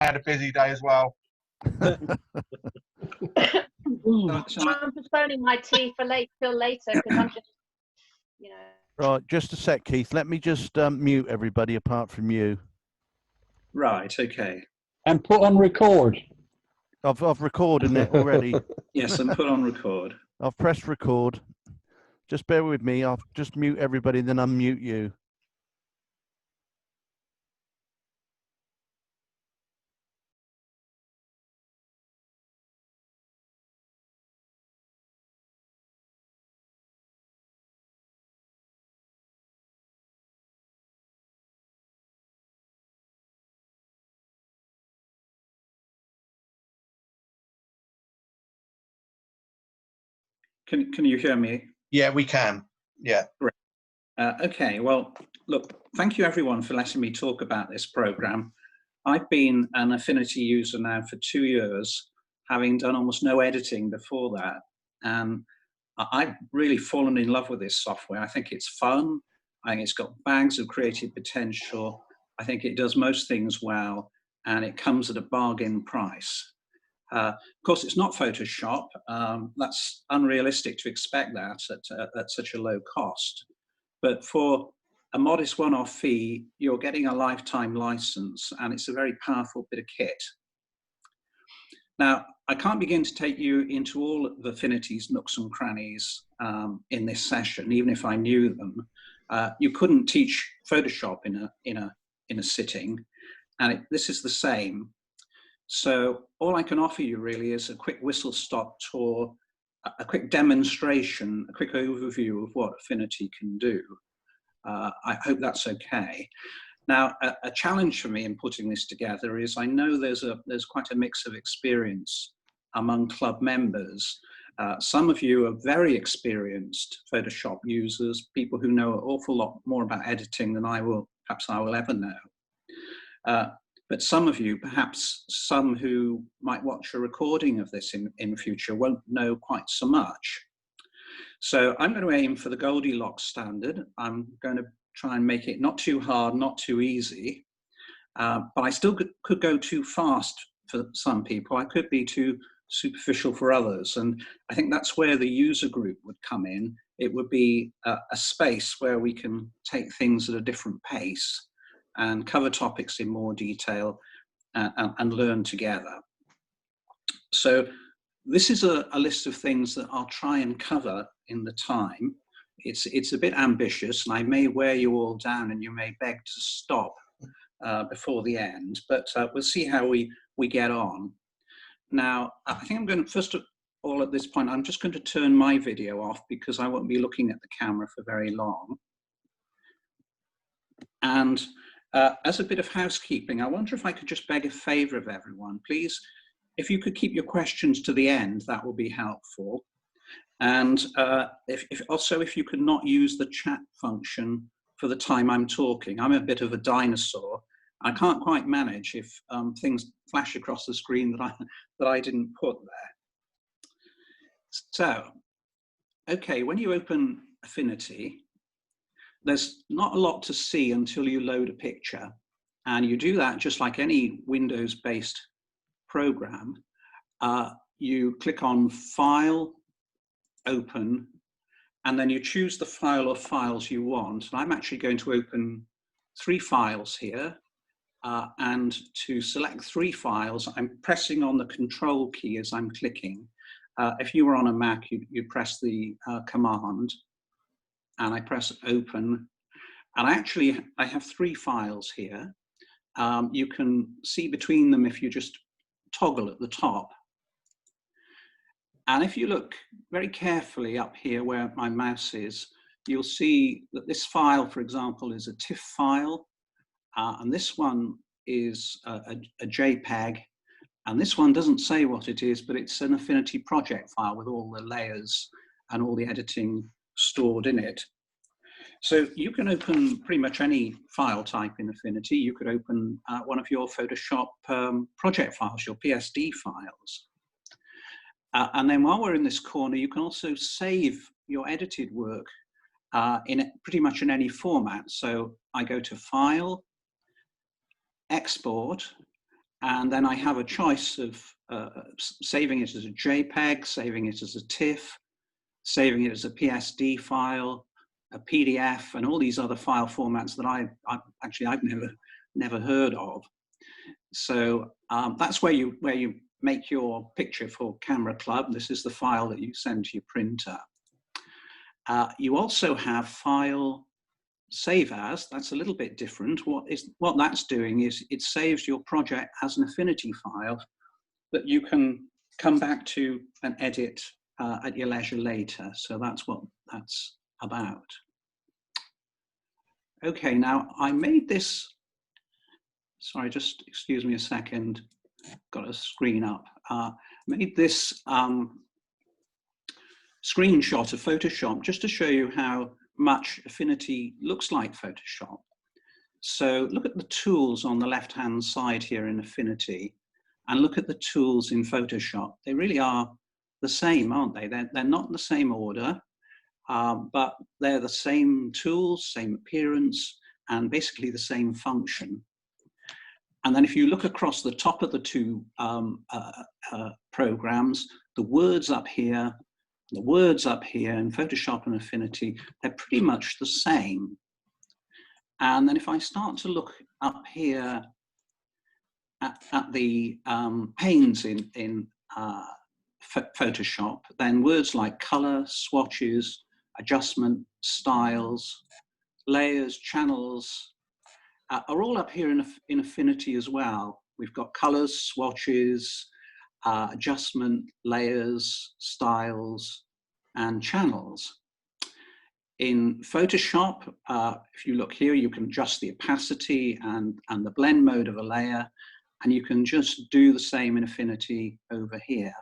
had a busy day as well. I'm postponing my tea for till later because I'm just, you know. Right, just a sec, Keith. Let me just mute everybody apart from you. Right, okay. And put on record. I've recorded it already. Yes, and put on record. I've pressed record. Just bear with me. I'll just mute everybody, then unmute you. Can you hear me? Yeah, we can. Yeah. Great. Okay, well, look, thank you everyone for letting me talk about this program. I've been an Affinity user now for 2 years, having done almost no editing before that. And I've really fallen in love with this software. I think it's fun. I think it's got bags of creative potential. I think it does most things well, and it comes at a bargain price. Of course, it's not Photoshop. That's unrealistic to expect that at such a low cost. But for a modest one-off fee, you're getting a lifetime license, and it's a very powerful bit of kit. Now, I can't begin to take you into all of Affinity's nooks and crannies in this session, even if I knew them. You couldn't teach Photoshop in a sitting, and this is the same. So all I can offer you really is a quick whistle-stop tour, a quick demonstration, a quick overview of what Affinity can do. I hope that's okay. Now, a challenge for me in putting this together is I know there's quite a mix of experience among club members. Some of you are very experienced Photoshop users, people who know an awful lot more about editing than perhaps I will ever know. But some of you, perhaps some who might watch a recording of this in future, won't know quite so much. So I'm going to aim for the Goldilocks standard. I'm going to try and make it not too hard, not too easy, but I still could go too fast for some people. I could be too superficial for others. And I think that's where the user group would come in. It would be a space where we can take things at a different pace and cover topics in more detail and learn together. So this is a list of things that I'll try and cover in the time. It's a bit ambitious, and I may wear you all down and you may beg to stop before the end, but we'll see how we get on. Now, I think I'm going to, first of all at this point, I'm just going to turn my video off because I won't be looking at the camera for very long. And as a bit of housekeeping, I wonder if I could just beg a favor of everyone. Please, if you could keep your questions to the end, that will be helpful. And if you could not use the chat function for the time I'm talking. I'm a bit of a dinosaur. I can't quite manage if things flash across the screen that I didn't put there. So, okay, when you open Affinity, there's not a lot to see until you load a picture. And you do that just like any Windows-based program. You click on File, Open, and then you choose the file or files you want. And I'm actually going to open 3 files here. And to select 3 files, I'm pressing on the Control key as I'm clicking. If you were on a Mac, you press the command, and I press Open. And I have 3 files here. You can see between them if you just toggle at the top. And if you look very carefully up here where my mouse is, you'll see that this file, for example, is a TIFF file. And this one is a JPEG. And this one doesn't say what it is, but it's an Affinity project file with all the layers and all the editing stored in it. So you can open pretty much any file type in Affinity. You could open one of your Photoshop project files, your PSD files. And then while we're in this corner, you can also save your edited work pretty much in any format. So I go to File, Export, And then I have a choice of saving it as a JPEG, saving it as a TIFF, saving it as a PSD file, a PDF, and all these other file formats that I've never heard of. So that's where you make your picture for Camera Club. This is the file that you send to your printer. You also have file save as. That's a little bit different. What that's doing is it saves your project as an Affinity file that you can come back to and edit at your leisure later. So that's what that's about. Okay, now I made this, sorry, just excuse me a second, got a screen up. Made this screenshot of Photoshop just to show you how much Affinity looks like Photoshop. So look at the tools on the left-hand side here in Affinity, and look at the tools in Photoshop. They really are the same, aren't they? They're not in the same order, but they're the same tools, same appearance, and basically the same function. And then if you look across the top of the two programs, the words up here, the words up here in Photoshop and Affinity, they're pretty much the same. And then if I start to look up here at the panes in Photoshop, then words like color, swatches, adjustment, styles, layers, channels, are all up here in Affinity as well. We've got colors, swatches, adjustment, layers, styles, and channels. In Photoshop, if you look here, you can adjust the opacity and the blend mode of a layer, and you can just do the same in Affinity over here.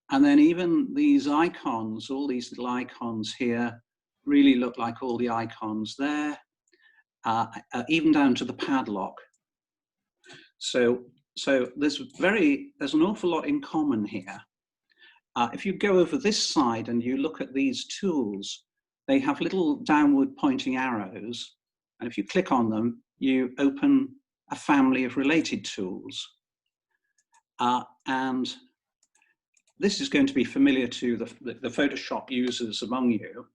And then even these icons, all these little icons here, really look like all the icons there. Even down to the padlock. So there's an awful lot in common here. If you go over this side and you look at these tools, they have little downward pointing arrows. And if you click on them, you open a family of related tools. And this is going to be familiar to the Photoshop users among you,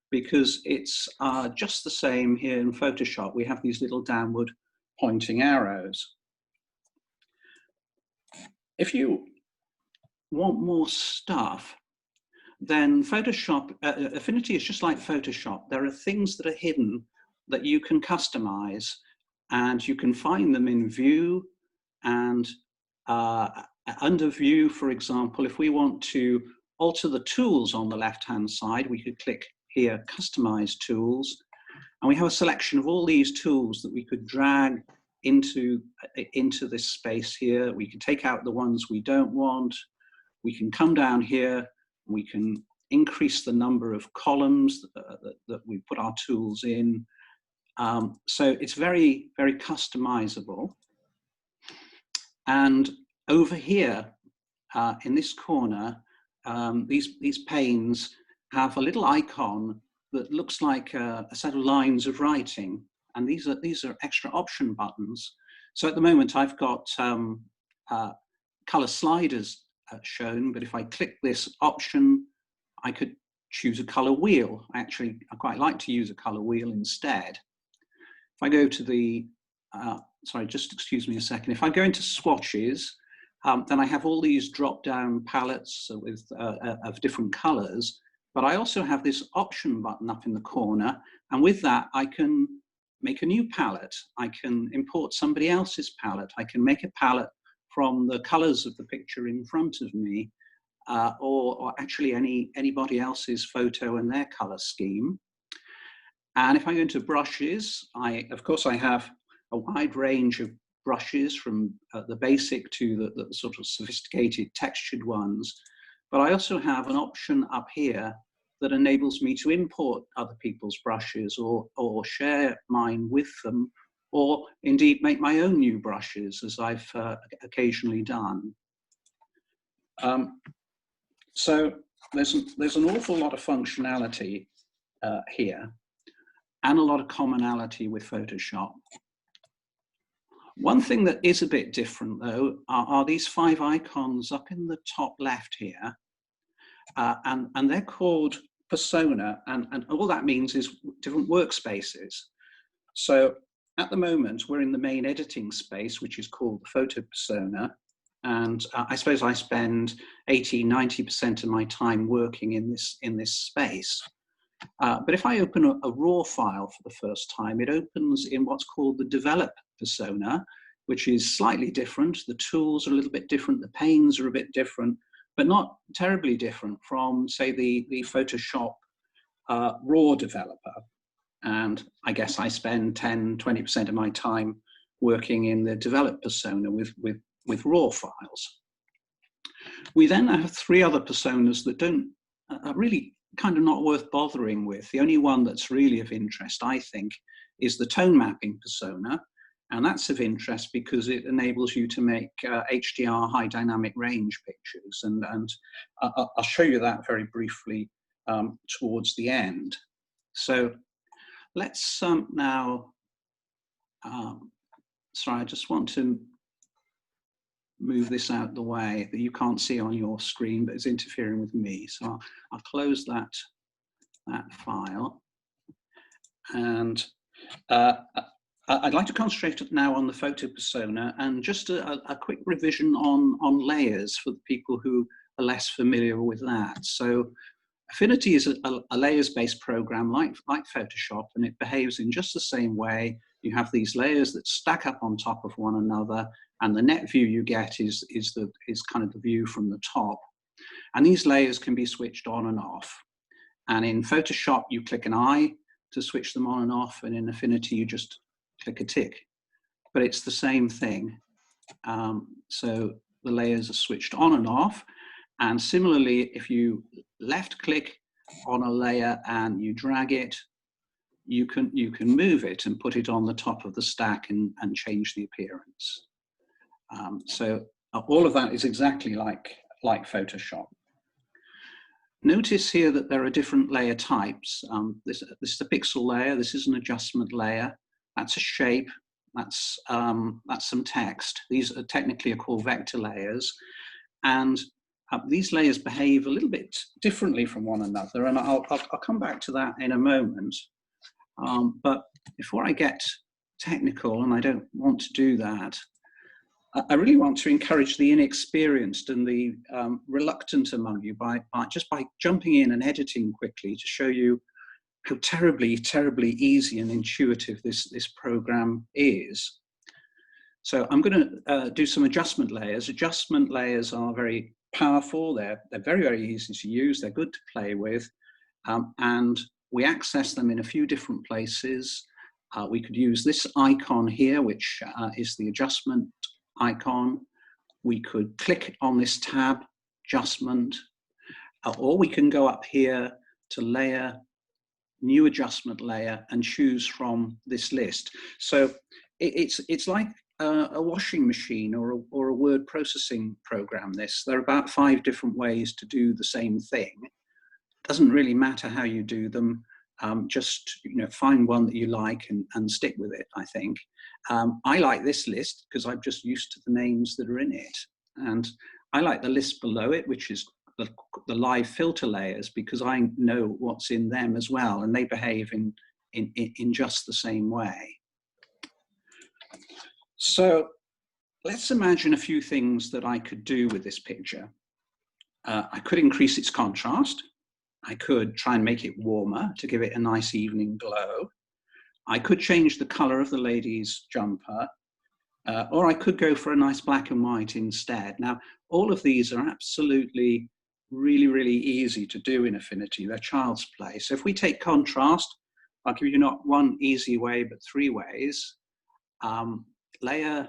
because it's just the same here in Photoshop. We have these little downward pointing arrows. If you want more stuff, then Photoshop, Affinity is just like Photoshop. There are things that are hidden that you can customize, and you can find them in View and under View, for example. If we want to alter the tools on the left-hand side, we could click here, Customize Tools, and we have a selection of all these tools that we could drag into this space here. We can take out the ones we don't want. We can come down here, we can increase the number of columns that we put our tools in. So it's very, very customizable. And over here, in this corner, these panes have a little icon that looks like a set of lines of writing, and these are extra option buttons. So at the moment I've got color sliders shown, but if I click this option, I could choose a color wheel. Actually, I quite like to use a color wheel instead. If I go to the, sorry, just excuse me a second. If I go into swatches, then I have all these drop-down palettes with of different colors. But I also have this option button up in the corner, and with that I can make a new palette. I can import somebody else's palette. I can make a palette from the colors of the picture in front of me, or actually anybody else's photo and their color scheme. And if I go into brushes, of course I have a wide range of brushes, from the basic to the sort of sophisticated textured ones. But I also have an option up here that enables me to import other people's brushes, or share mine with them, or indeed make my own new brushes, as I've occasionally done. So there's an awful lot of functionality here, and a lot of commonality with Photoshop. One thing that is a bit different, though, are these 5 icons up in the top left here, and they're called persona, and all that means is different workspaces. So at the moment, we're in the main editing space, which is called the photo persona, and I suppose I spend 80–90% of my time working in this space. But if I open a raw file for the first time, it opens in what's called the develop persona, which is slightly different. The tools are a little bit different, the panes are a bit different, but not terribly different from, say, the Photoshop raw developer. And I guess I spend 10–20% of my time working in the develop persona with raw files. We then have 3 other personas that are really kind of not worth bothering with. The only one that's really of interest, I think, is the tone mapping persona. And that's of interest because it enables you to make HDR, high dynamic range pictures. And I'll show you that very briefly towards the end. So let's now, sorry, I just want to move this out the way that you can't see on your screen, but it's interfering with me. So I'll close that file. And I'd like to concentrate now on the photo persona, and just a quick revision on layers for the people who are less familiar with that. So Affinity is a layers-based program like Photoshop, and it behaves in just the same way. You have these layers that stack up on top of one another, and the net view you get is kind of the view from the top. And these layers can be switched on and off. And in Photoshop, you click an eye to switch them on and off, and in Affinity, you just click a tick. But it's the same thing. So the layers are switched on and off. And similarly, if you left click on a layer and you drag it, you can move it and put it on the top of the stack and change the appearance. So all of that is exactly like Photoshop. Notice here that there are different layer types. This is a pixel layer. This is an adjustment layer. That's a shape. That's some text. These are technically called vector layers, and these layers behave a little bit differently from one another, and I'll come back to that in a moment. But before I get technical, and I don't want to do that, I really want to encourage the inexperienced and the reluctant among you by jumping in and editing quickly to show you how terribly, terribly easy and intuitive this program is. So I'm going to do some adjustment layers. Adjustment layers are very powerful. They're very, very easy to use. They're good to play with. And we access them in a few different places. We could use this icon here, which is the adjustment icon. We could click on this tab, adjustment, or we can go up here to layer, new adjustment layer, and choose from this list. So it's like a washing machine or a word processing program. There are about 5 different ways to do the same thing. It doesn't really matter how you do them. Just find one that you like and stick with it, I think. I like this list because I'm just used to the names that are in it. And I like the list below it, which is the live filter layers, because I know what's in them as well, and they behave in just the same way. So let's imagine a few things that I could do with this picture. I could increase its contrast. I could try and make it warmer to give it a nice evening glow. I could change the color of the lady's jumper, or I could go for a nice black and white instead. Now, all of these are absolutely really, really easy to do in Affinity. They're child's play. So if we take contrast, I'll give you not one easy way, but 3 ways. Layer,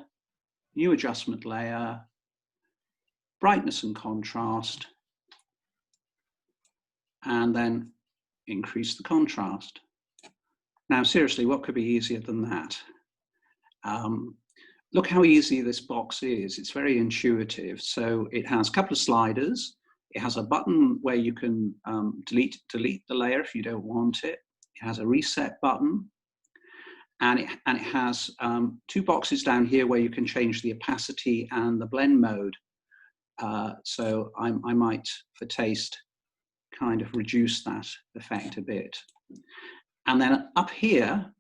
new adjustment layer, brightness and contrast, and then increase the contrast. Now, seriously, what could be easier than that? Look how easy this box is. It's very intuitive. So it has a couple of sliders. It has a button where you can delete the layer if you don't want it. It has a reset button. and it has two boxes down here where you can change the opacity and the blend mode. So I might, for taste, kind of reduce that effect a bit. And then up here,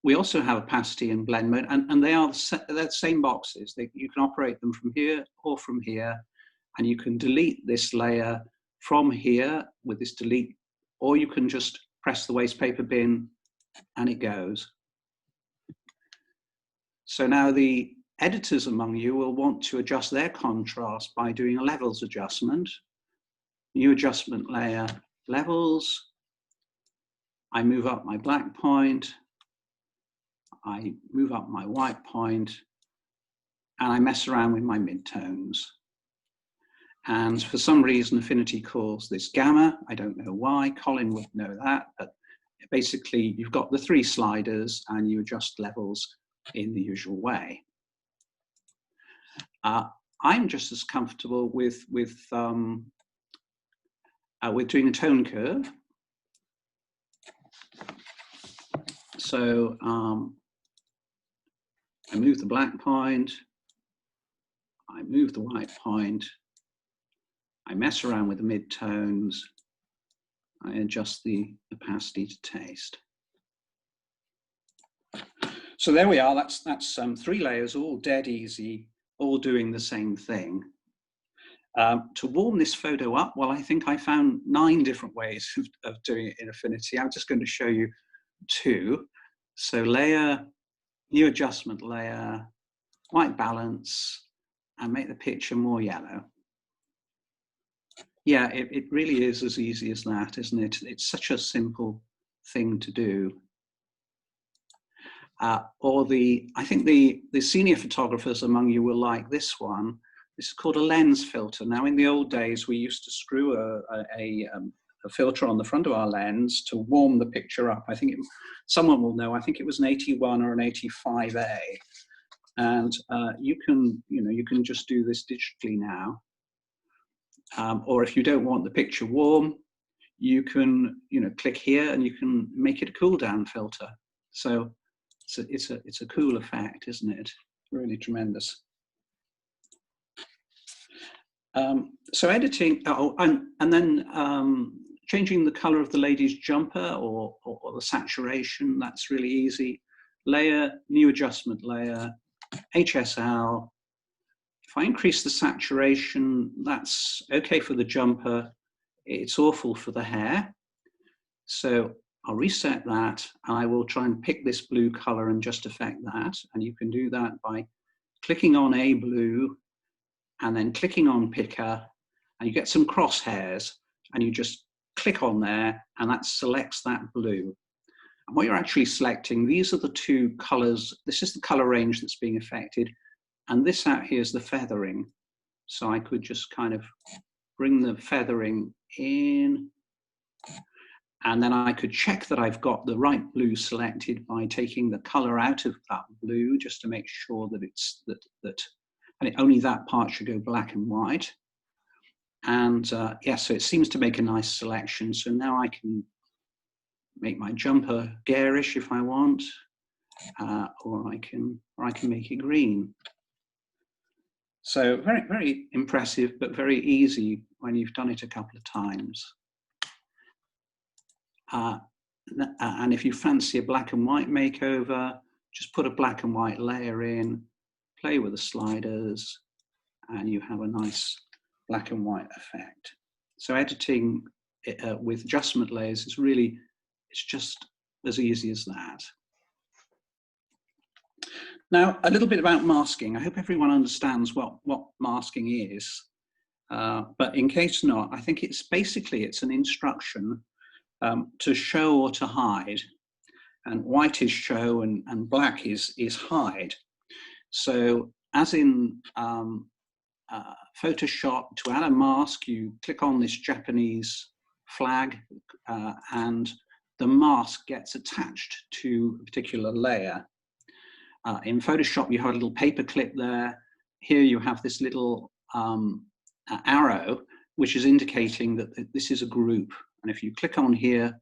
we also have opacity and blend mode, and they're the same boxes. You can operate them from here or from here, and you can delete this layer from here with this delete, or you can just press the waste paper bin and it goes. So now the editors among you will want to adjust their contrast by doing a levels adjustment. New adjustment layer, levels. I move up my black point. I move up my white point, and I mess around with my midtones. And for some reason, Affinity calls this gamma. I don't know why. Colin would know that, but basically you've got the three sliders and you adjust levels in the usual way. I'm just as comfortable with doing a tone curve. So I move the black point, I move the white point, I mess around with the midtones, I adjust the opacity to taste. So there we are, that's three layers, all dead easy, all doing the same thing. To warm this photo up, well, I think I found 9 different ways of doing it in Affinity. I'm just going to show you 2. So layer, new adjustment layer, white balance, and make the picture more yellow. Yeah, it really is as easy as that, isn't it? It's such a simple thing to do. I think the senior photographers among you will like this one. This is called a lens filter. Now, in the old days, we used to screw a filter on the front of our lens to warm the picture up. I think someone will know. I think it was an 81 or an 85A, and you can just do this digitally now. Or if you don't want the picture warm, you can click here and you can make it a cool down filter. So it's a cool effect, isn't it? Really tremendous. So editing, and then changing the color of the lady's jumper or the saturation, that's really easy. Layer, new adjustment layer, HSL. If I increase the saturation, that's okay for the jumper. It's awful for the hair. So I'll reset that. I will try and pick this blue color and just affect that. And you can do that by clicking on a blue and then clicking on picker, and you get some crosshairs, and you just click on there and that selects that blue. And what you're actually selecting, these are the 2 colors. This is the color range that's being affected. And this out here is the feathering. So I could just kind of bring the feathering in, and then I could check that I've got the right blue selected by taking the color out of that blue, just to make sure that it's and only that part should go black and white. And yeah, so it seems to make a nice selection. So now I can make my jumper garish if I want, or I can make it green. So very, very impressive, but very easy when you've done it a couple of times. And if you fancy a black and white makeover, just put a black and white layer in, play with the sliders, and you have a nice black and white effect. So editing with adjustment layers is really, it's just as easy as that. Now, a little bit about masking. I hope everyone understands what masking is, but in case not, I think it's an instruction to show or to hide, and white is show and black is hide. So as in Photoshop, to add a mask, you click on this Japanese flag and the mask gets attached to a particular layer. In Photoshop, you have a little paper clip there. Here you have this little arrow, which is indicating that this is a group. And if you click on here,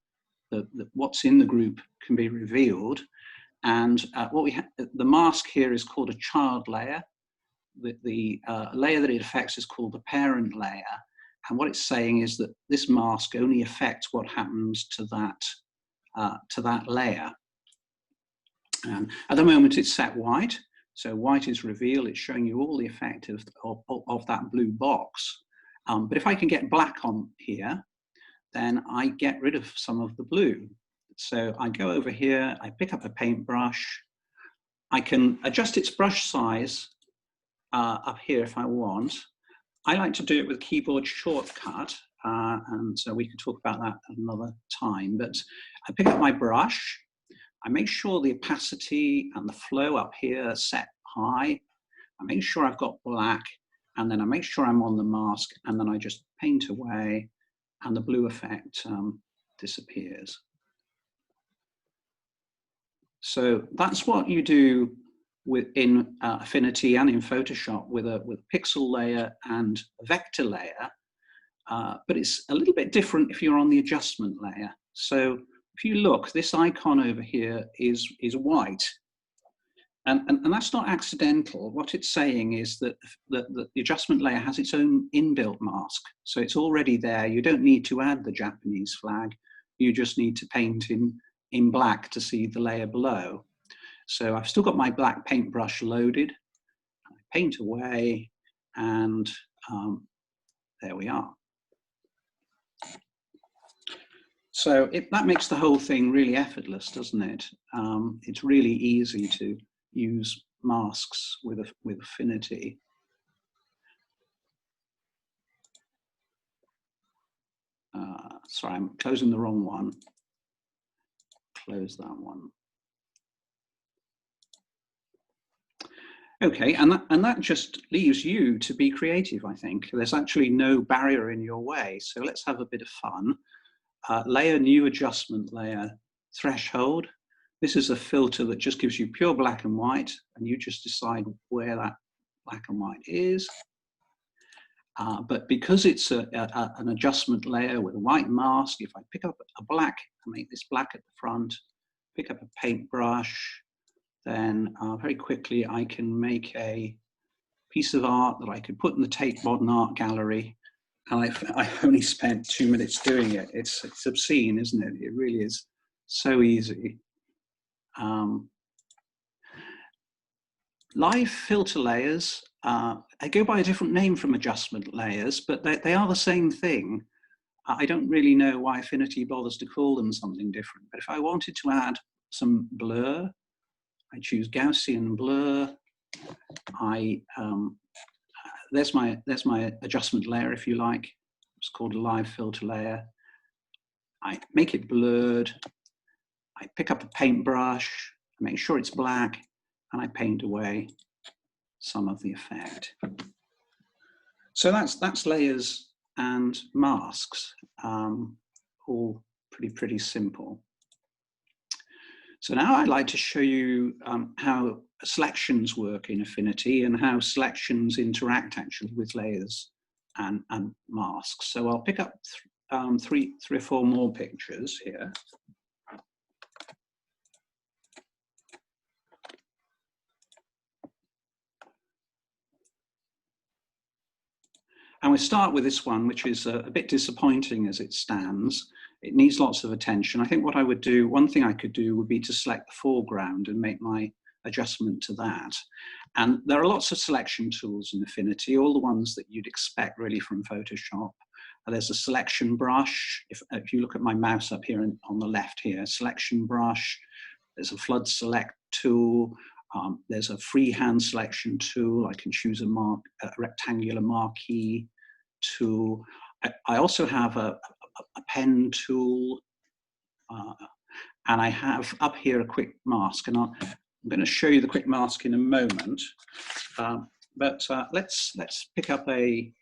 what's in the group can be revealed. And what we have, the mask here is called a child layer. The layer that it affects is called the parent layer. And what it's saying is that this mask only affects what happens to that layer. And at the moment it's set white. So white is reveal. It's showing you all the effect of that blue box. But if I can get black on here, then I get rid of some of the blue. So I go over here, I pick up a paintbrush. I can adjust its brush size up here if I want. I like to do it with keyboard shortcut, and so we can talk about that at another time. But I pick up my brush, I make sure the opacity and the flow up here are set high. I make sure I've got black, and then I make sure I'm on the mask, and then I just paint away, and the blue effect disappears. So that's what you do in Affinity and in Photoshop with a pixel layer and a vector layer, but it's a little bit different if you're on the adjustment layer. So if you look, this icon over here is white, and that's not accidental. What it's saying is that the adjustment layer has its own inbuilt mask, so it's already there. You don't need to add the Japanese flag. You just need to paint in black to see the layer below. So I've still got my black paintbrush loaded. I paint away, and there we are. So that makes the whole thing really effortless, doesn't it? It's really easy to use masks with Affinity. Sorry, I'm closing the wrong one. Close that one. Okay, and that just leaves you to be creative, I think. There's actually no barrier in your way, so let's have a bit of fun. Layer, new adjustment layer, threshold. This is a filter that just gives you pure black and white, and you just decide where that black and white is. But because it's an adjustment layer with a white mask, if I pick up a black, I make this black at the front, pick up a paintbrush, then very quickly I can make a piece of art that I could put in the Tate Modern Art Gallery, and I've only spent 2 minutes doing it. It's obscene, isn't it? It really is so easy. Live filter layers, I go by a different name from adjustment layers, but they are the same thing. I don't really know why Affinity bothers to call them something different, but if I wanted to add some blur, I choose Gaussian blur. There's my adjustment layer, if you like. It's called a live filter layer. I make it blurred. I pick up a paintbrush, I make sure it's black, and I paint away some of the effect. So that's layers and masks, all pretty simple. So now I'd like to show you how selections work in Affinity and how selections interact actually with layers and masks. So I'll pick up three or four more pictures here. And we start with this one, which is a bit disappointing as it stands. It needs lots of attention. I think what I would do, one thing I could do would be to select the foreground and make my adjustment to that. And there are lots of selection tools in Affinity, all the ones that you'd expect really from Photoshop. There's a selection brush. If you look at my mouse up here on the left here, selection brush. There's a flood select tool. There's a freehand selection tool. I can choose a rectangular marquee tool. I also have a pen tool, and I have up here a quick mask, and I'm going to show you the quick mask in a moment. But let's pick up the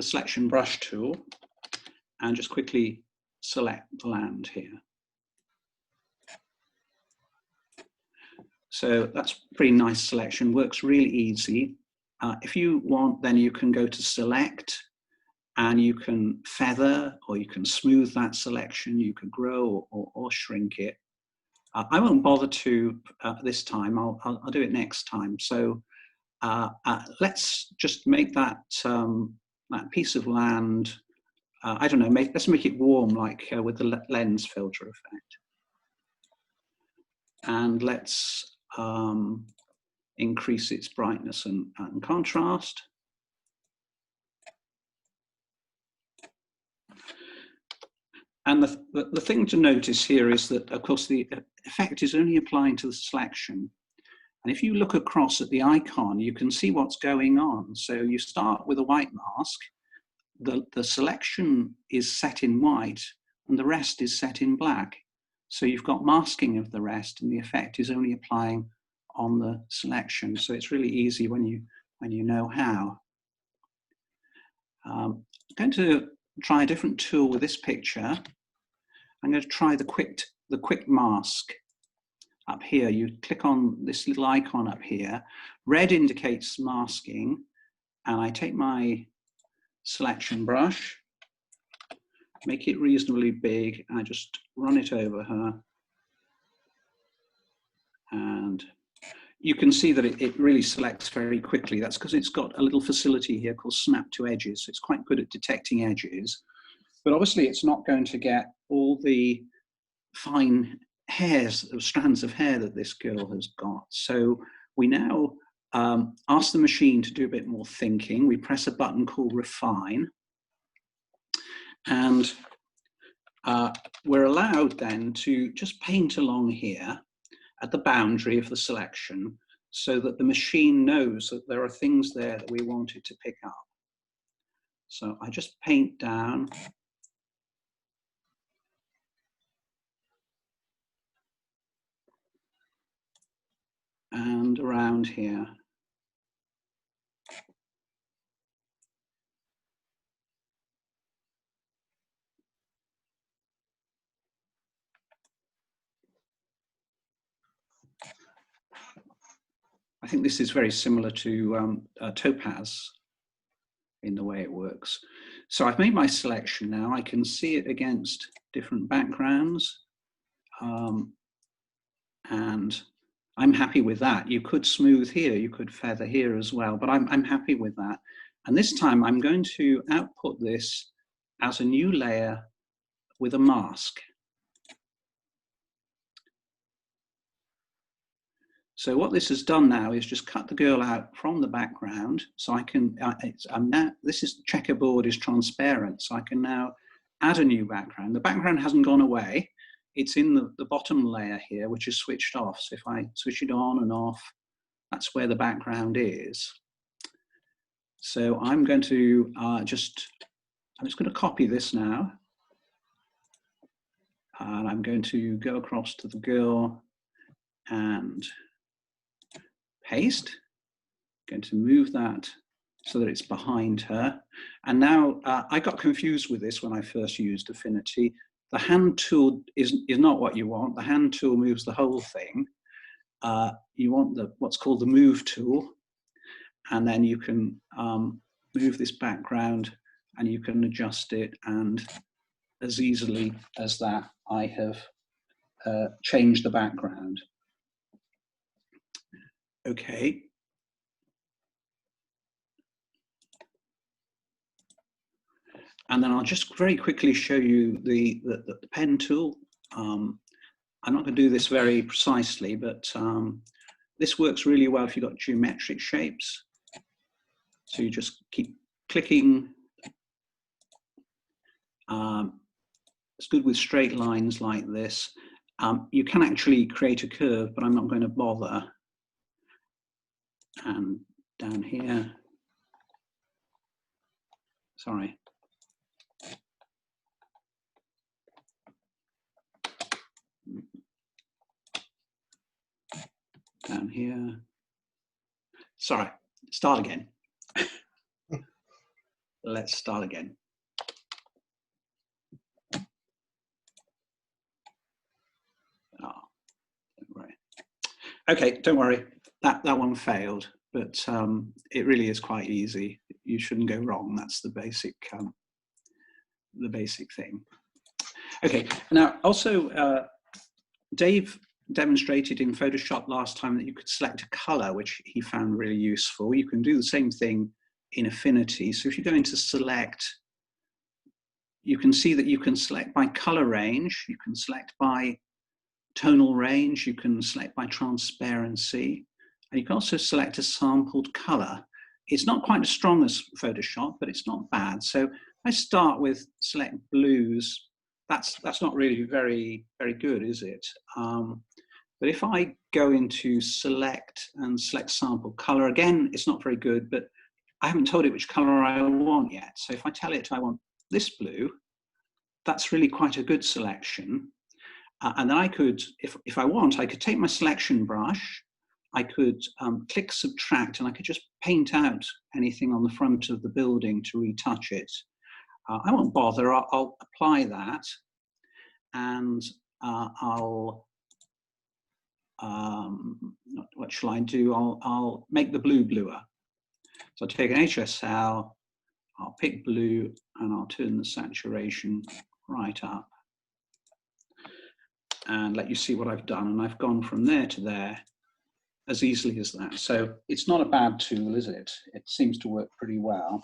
selection brush tool and just quickly select the land here. So that's pretty nice selection, works really easy. If you want, then you can go to select and you can feather, or you can smooth that selection, you can grow or shrink it. I won't bother to this time. I'll do it next time. So let's just make that that piece of land. I don't know. Let's make it warm, like with the lens filter effect, and let's increase its brightness and contrast. And the thing to notice here is that, of course, the effect is only applying to the selection. And if you look across at the icon, you can see what's going on. So you start with a white mask. The selection is set in white, and the rest is set in black. So you've got masking of the rest, and the effect is only applying on the selection. So it's really easy when you know how. I'm going to try a different tool with this picture. I'm going to try the quick mask up here. You click on this little icon up here. Red indicates masking, and I take my selection brush, make it reasonably big, and I just run it over her. And you can see that it really selects very quickly. That's because it's got a little facility here called Snap to Edges. So it's quite good at detecting edges. But obviously it's not going to get all the fine hairs, strands of hair that this girl has got. So we now ask the machine to do a bit more thinking. We press a button called Refine. And we're allowed then to just paint along here at the boundary of the selection so that the machine knows that there are things there that we want it to pick up. So I just paint down. And around here. I think this is very similar to Topaz in the way it works. So I've made my selection now. I can see it against different backgrounds. And I'm happy with that. You could smooth here, you could feather here as well, but I'm happy with that. And this time I'm going to output this as a new layer with a mask. So what this has done now is just cut the girl out from the background. So I can, this is checkerboard is transparent. So I can now add a new background. The background hasn't gone away. It's in the bottom layer here, which is switched off. So if I switch it on and off, that's where the background is. So I'm going to I'm just going to copy this now. And I'm going to go across to the girl and paste. Going to move that so that it's behind her. And now I got confused with this when I first used Affinity. The hand tool is not what you want. The hand tool moves the whole thing. You want what's called the move tool. And then you can move this background and you can adjust it. And as easily as that, I have changed the background. Okay. And then I'll just very quickly show you the pen tool. I'm not going to do this very precisely, but this works really well if you've got geometric shapes. So you just keep clicking. It's good with straight lines like this. You can actually create a curve, but I'm not going to bother. And down here, sorry. Down here. Sorry, start again. Let's start again. Oh, don't worry. Okay, don't worry. That one failed, but it really is quite easy. You shouldn't go wrong. That's the basic thing. Okay. Now, also, Dave demonstrated in Photoshop last time that you could select a color, which he found really useful. You can do the same thing in Affinity. So if you go into select, you can see that you can select by color range, you can select by tonal range, you can select by transparency, and you can also select a sampled color. It's not quite as strong as Photoshop, but it's not bad. So I start with select blues. That's not really very good, is it? But if I go into select and select sample color, again, it's not very good, but I haven't told it which color I want yet. So if I tell it I want this blue, that's really quite a good selection. And then I could, if I want, I could take my selection brush, I could click subtract, and I could just paint out anything on the front of the building to retouch it. I won't bother, I'll apply that, and what shall I do? I'll make the blue bluer. So I'll take an HSL, I'll pick blue, and I'll turn the saturation right up and let you see what I've done. And I've gone from there to there as easily as that. So it's not a bad tool, is it? It seems to work pretty well.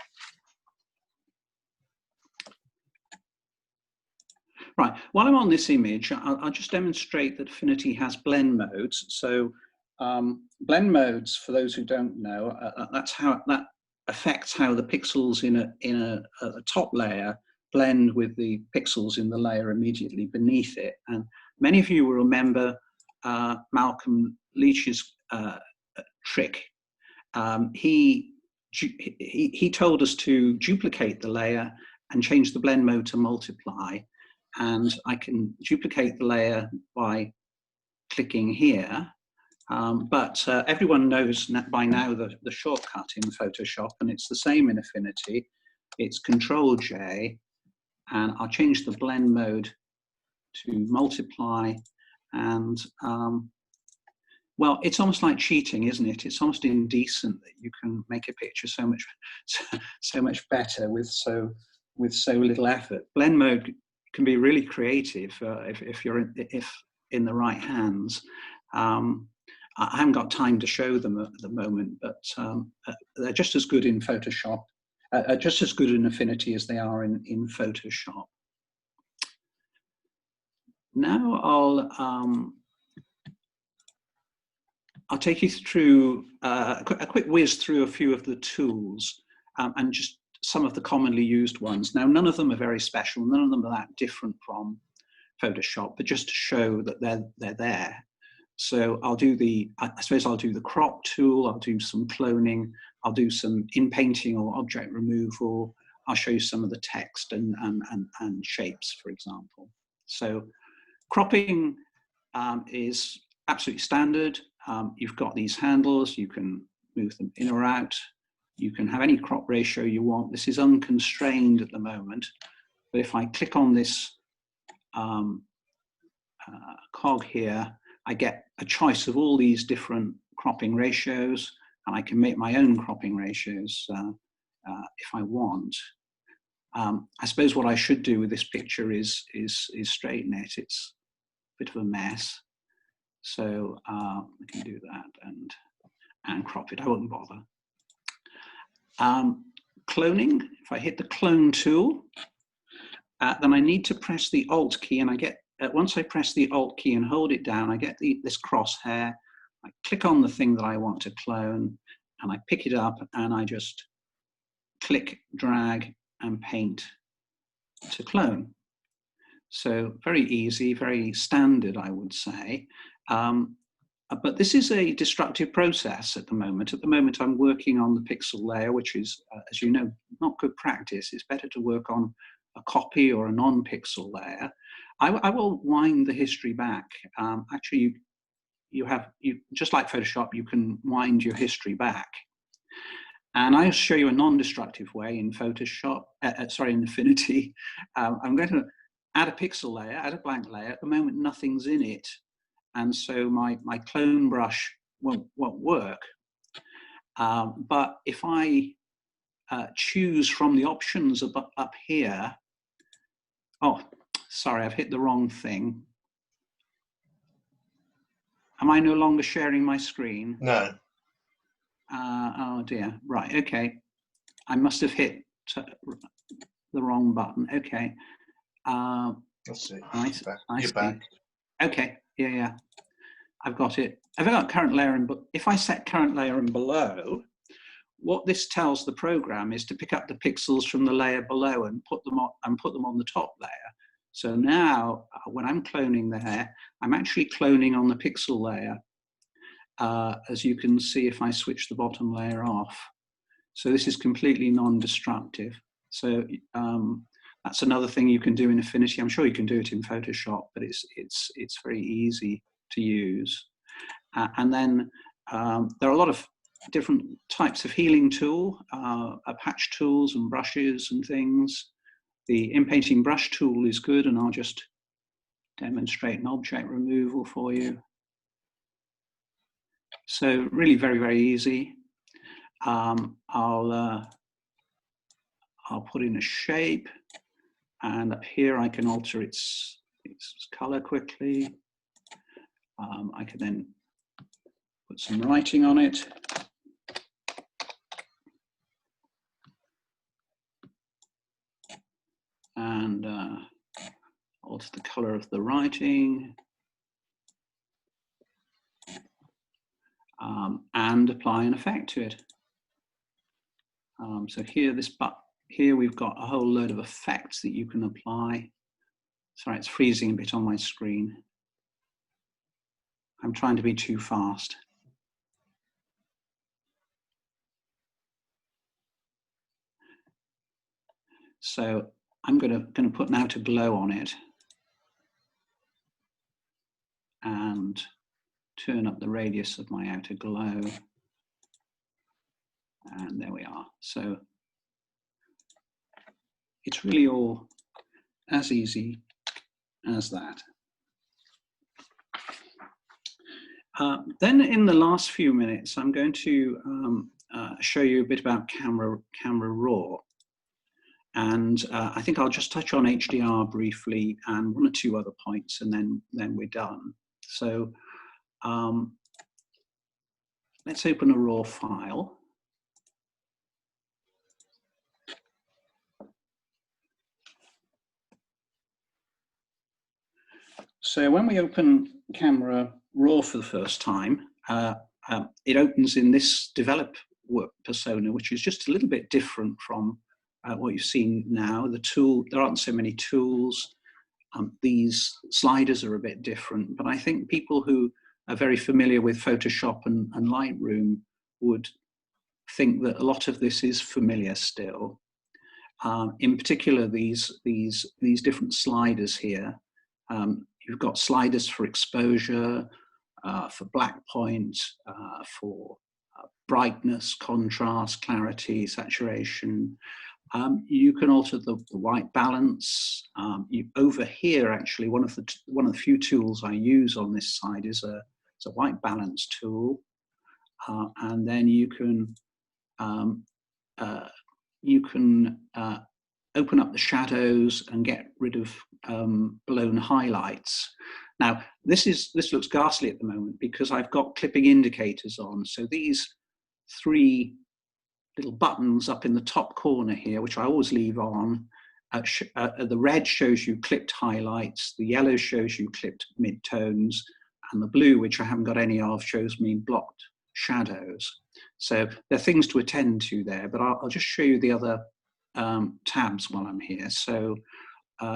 Right, while I'm on this image, I'll just demonstrate that Affinity has blend modes. So blend modes, for those who don't know, that affects how the pixels in a top layer blend with the pixels in the layer immediately beneath it. And many of you will remember Malcolm Leach's trick. He told us to duplicate the layer and change the blend mode to multiply. And I can duplicate the layer by clicking here. But everyone knows by now the shortcut in Photoshop, and it's the same in Affinity. It's Control-J, and I'll change the blend mode to multiply. And well, it's almost like cheating, isn't it? It's almost indecent that you can make a picture so much better with so little effort. Blend mode can be really creative if you're in the right hands. I haven't got time to show them at the moment, but they're just as good in Photoshop, just as good in Affinity as they are in Photoshop. Now I'll take you through a quick whiz through a few of the tools and just some of the commonly used ones. Now, none of them are very special, none of them are that different from Photoshop, but just to show that they're there. So I suppose I'll do the crop tool, I'll do some cloning, I'll do some in-painting or object removal, I'll show you some of the text and shapes, for example. So cropping is absolutely standard. You've got these handles, you can move them in or out. You can have any crop ratio you want. This is unconstrained at the moment, but if I click on this cog here, I get a choice of all these different cropping ratios, and I can make my own cropping ratios if I want. I suppose what I should do with this picture is straighten it. It's a bit of a mess. So I can do that and crop it. I won't bother. Cloning, if I hit the clone tool, then I need to press the Alt key, and I get, once I press the Alt key and hold it down, I get this crosshair. I click on the thing that I want to clone, and I pick it up, and I just click, drag, and paint to clone. So very easy, very standard, I would say. But this is a destructive process at the moment. At the moment, I'm working on the pixel layer, which is, as you know, not good practice. It's better to work on a copy or a non-pixel layer. I will wind the history back. Actually, you just like Photoshop, you can wind your history back. And I'll show you a non-destructive way in Photoshop, in Affinity. I'm going to add a pixel layer, add a blank layer. At the moment, nothing's in it. And so my clone brush won't work. But if I choose from the options up here, oh, sorry, I've hit the wrong thing. Am I no longer sharing my screen? No. Oh dear. Right. Okay. I must have hit the wrong button. Okay. Let's see. I You're see. back. Okay. Yeah. Yeah. I've got it. I've got current layer, and if I set current layer and below, what this tells the program is to pick up the pixels from the layer below and put them on the top layer. So now, when I'm cloning there, I'm actually cloning on the pixel layer, as you can see if I switch the bottom layer off. So this is completely non-destructive. So that's another thing you can do in Affinity. I'm sure you can do it in Photoshop, but it's very easy to use. And then there are a lot of different types of healing tool, patch tools and brushes and things. The inpainting brush tool is good, and I'll just demonstrate an object removal for you. So really very, very easy. I'll put in a shape, and up here I can alter its color quickly. I can then put some writing on it. And alter the color of the writing. And apply an effect to it. So here we've got a whole load of effects that you can apply. Sorry, it's freezing a bit on my screen. I'm trying to be too fast. So I'm going to put now to glow on it and turn up the radius of my outer glow. And there we are. So it's really all as easy as that. Then in the last few minutes, I'm going to show you a bit about Camera Raw. And I think I'll just touch on HDR briefly and one or two other points, and then we're done. So let's open a raw file. So when we open Camera Raw for the first time, it opens in this develop work persona, which is just a little bit different from what you've seen now. The tool, there aren't so many tools. These sliders are a bit different, but I think people who are very familiar with Photoshop and Lightroom would think that a lot of this is familiar still. In particular, these different sliders here. You've got sliders for exposure, for black point, for brightness, contrast, clarity, saturation. You can alter the white balance. Over here, actually, one of the few tools I use on this side is a white balance tool, and then you can open up the shadows and get rid of blown highlights. Now, this looks ghastly at the moment because I've got clipping indicators on. So these three little buttons up in the top corner here, which I always leave on, the red shows you clipped highlights, the yellow shows you clipped midtones, and the blue, which I haven't got any of, shows me blocked shadows. So there are things to attend to there, but I'll just show you the other tabs while I'm here. So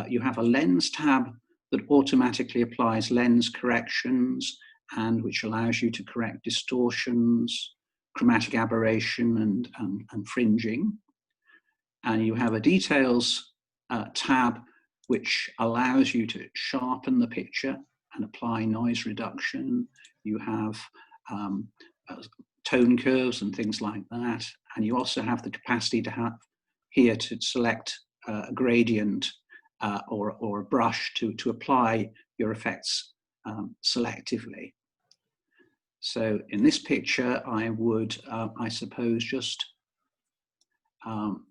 you have a lens tab that automatically applies lens corrections and which allows you to correct distortions, chromatic aberration and fringing. And you have a details tab which allows you to sharpen the picture and apply noise reduction. You have tone curves and things like that. And you also have the capacity to have here to select a gradient or a brush to apply your effects selectively. So in this picture, I would, I suppose, just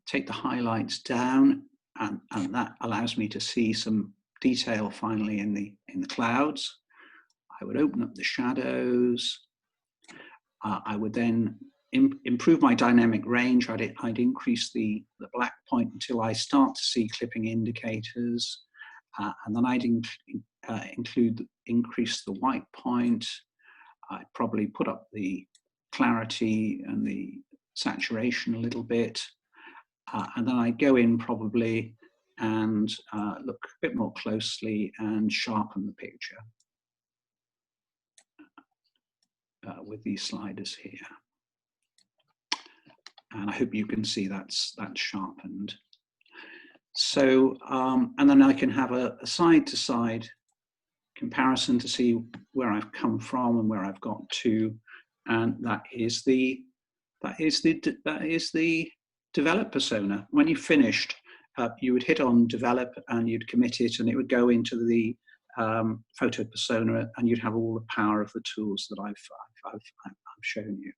take the highlights down, and that allows me to see some detail finally in the clouds. I would open up the shadows. I would then improve my dynamic range. I'd increase the black point until I start to see clipping indicators. And then I'd increase the white point. I'd probably put up the clarity and the saturation a little bit. And then I'd go in probably and look a bit more closely and sharpen the picture with these sliders here. And I hope you can see that's sharpened. So, and then I can have a side-to-side comparison to see where I've come from and where I've got to, and that is the develop persona. When you finished, you would hit on develop and you'd commit it, and it would go into the photo persona, and you'd have all the power of the tools that I've shown you.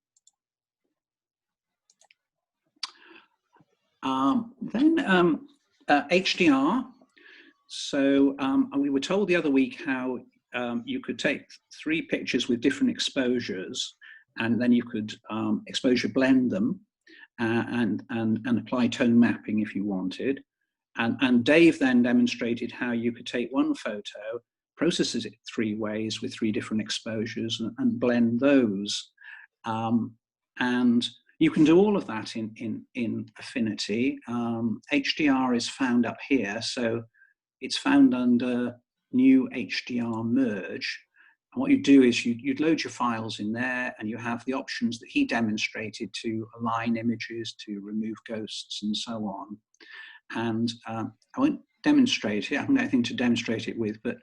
HDR. So we were told the other week how you could take 3 pictures with different exposures, and then you could exposure blend them and apply tone mapping if you wanted. And Dave then demonstrated how you could take one photo, process it 3 ways with 3 different exposures, and blend those. And you can do all of that in Affinity. HDR is found up here, so it's found under New HDR Merge. And what you do is you'd load your files in there, and you have the options that he demonstrated to align images, to remove ghosts, and so on. And I won't demonstrate it. I haven't got anything to demonstrate it with, but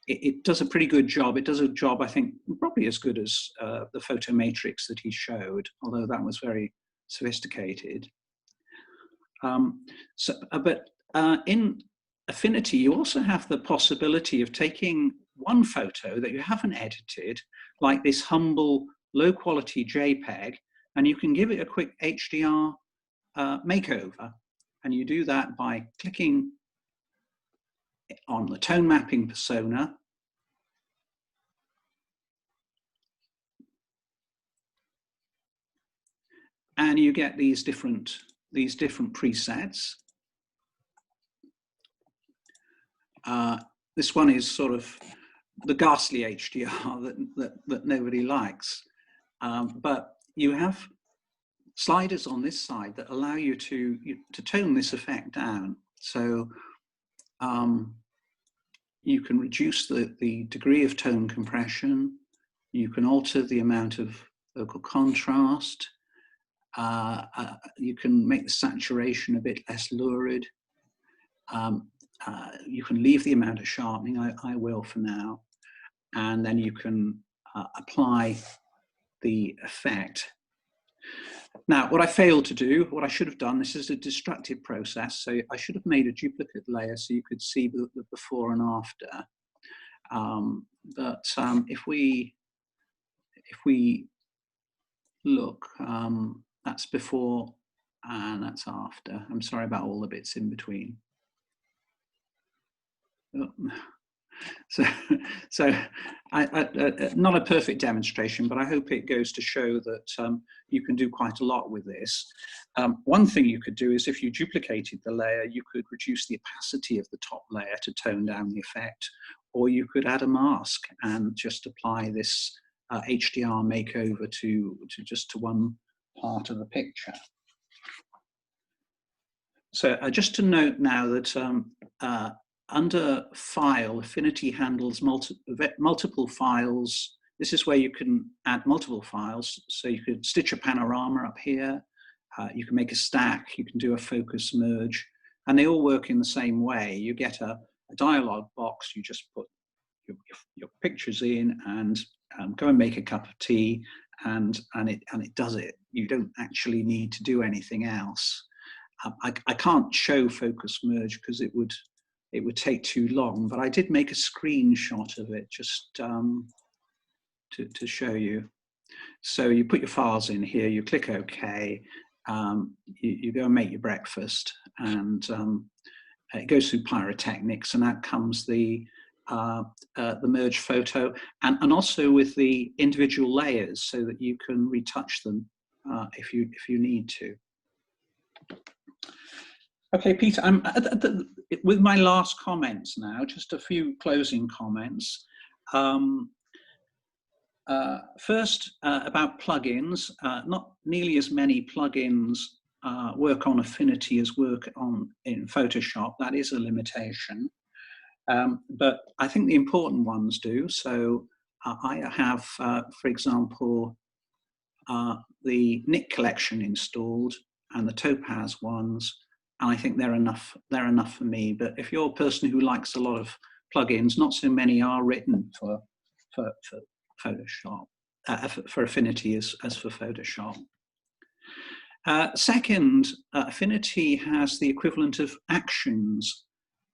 it does a pretty good job. It does a job, I think, probably as good as the photo matrix that he showed, although that was very sophisticated. But in Affinity, you also have the possibility of taking one photo that you haven't edited, like this humble, low-quality JPEG, and you can give it a quick HDR makeover. And you do that by clicking on the tone mapping persona. And you get these different presets. This one is sort of the ghastly HDR that nobody likes. But you have sliders on this side that allow you to tone this effect down. So you can reduce the degree of tone compression. You can alter the amount of local contrast. You can make the saturation a bit less lurid. You can leave the amount of sharpening. I will for now. And then you can apply the effect. Now, what I failed to do, what I should have done, this is a destructive process, so I should have made a duplicate layer so you could see the before and after. If we look, that's before and that's after. I'm sorry about all the bits in between. So not a perfect demonstration, but I hope it goes to show that you can do quite a lot with this. One thing you could do is, if you duplicated the layer, you could reduce the opacity of the top layer to tone down the effect, or you could add a mask and just apply this HDR makeover to one part of the picture. So just to note now that under File, Affinity handles multiple files. This is where you can add multiple files. So you could stitch a panorama up here. You can make a stack. You can do a focus merge. And they all work in the same way. You get a dialog box. You just put your pictures in and go and make a cup of tea, and it does it. You don't actually need to do anything else. I can't show focus merge because it would take too long, but I did make a screenshot of it just to show you. So you put your files in here, you click OK, you go and make your breakfast, and it goes through pyrotechnics, and out comes the the merge photo, and also with the individual layers, so that you can retouch them if you need to. Okay, Peter, I'm with my last comments now. Just a few closing comments. First, about plugins. Not nearly as many plugins work on Affinity as work in Photoshop. That is a limitation. But I think the important ones do. So I have, for example, the Nick collection installed and the Topaz ones, and I think they're enough for me. But if you're a person who likes a lot of plugins, not so many are written for Photoshop, for Affinity as for Photoshop. Second, Affinity has the equivalent of actions.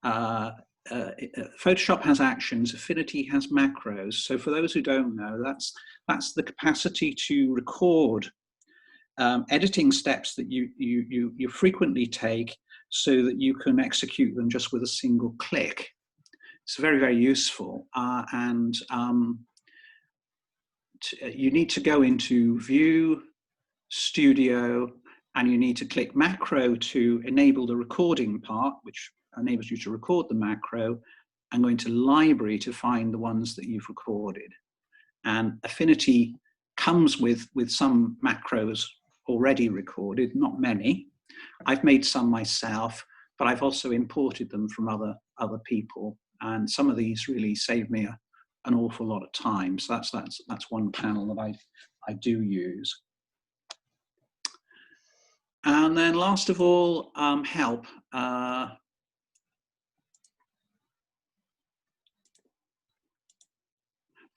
Photoshop has actions, Affinity has macros. So for those who don't know, that's the capacity to record editing steps that you frequently take, so that you can execute them just with a single click. It's very, very useful. You need to go into View, Studio, and you need to click Macro to enable the recording part, which enables you to record the macro, and go into Library to find the ones that you've recorded. And Affinity comes with some macros already recorded, not many. I've made some myself, but I've also imported them from other people. And some of these really save me an awful lot of time. So that's one panel that I do use. And then last of all, help.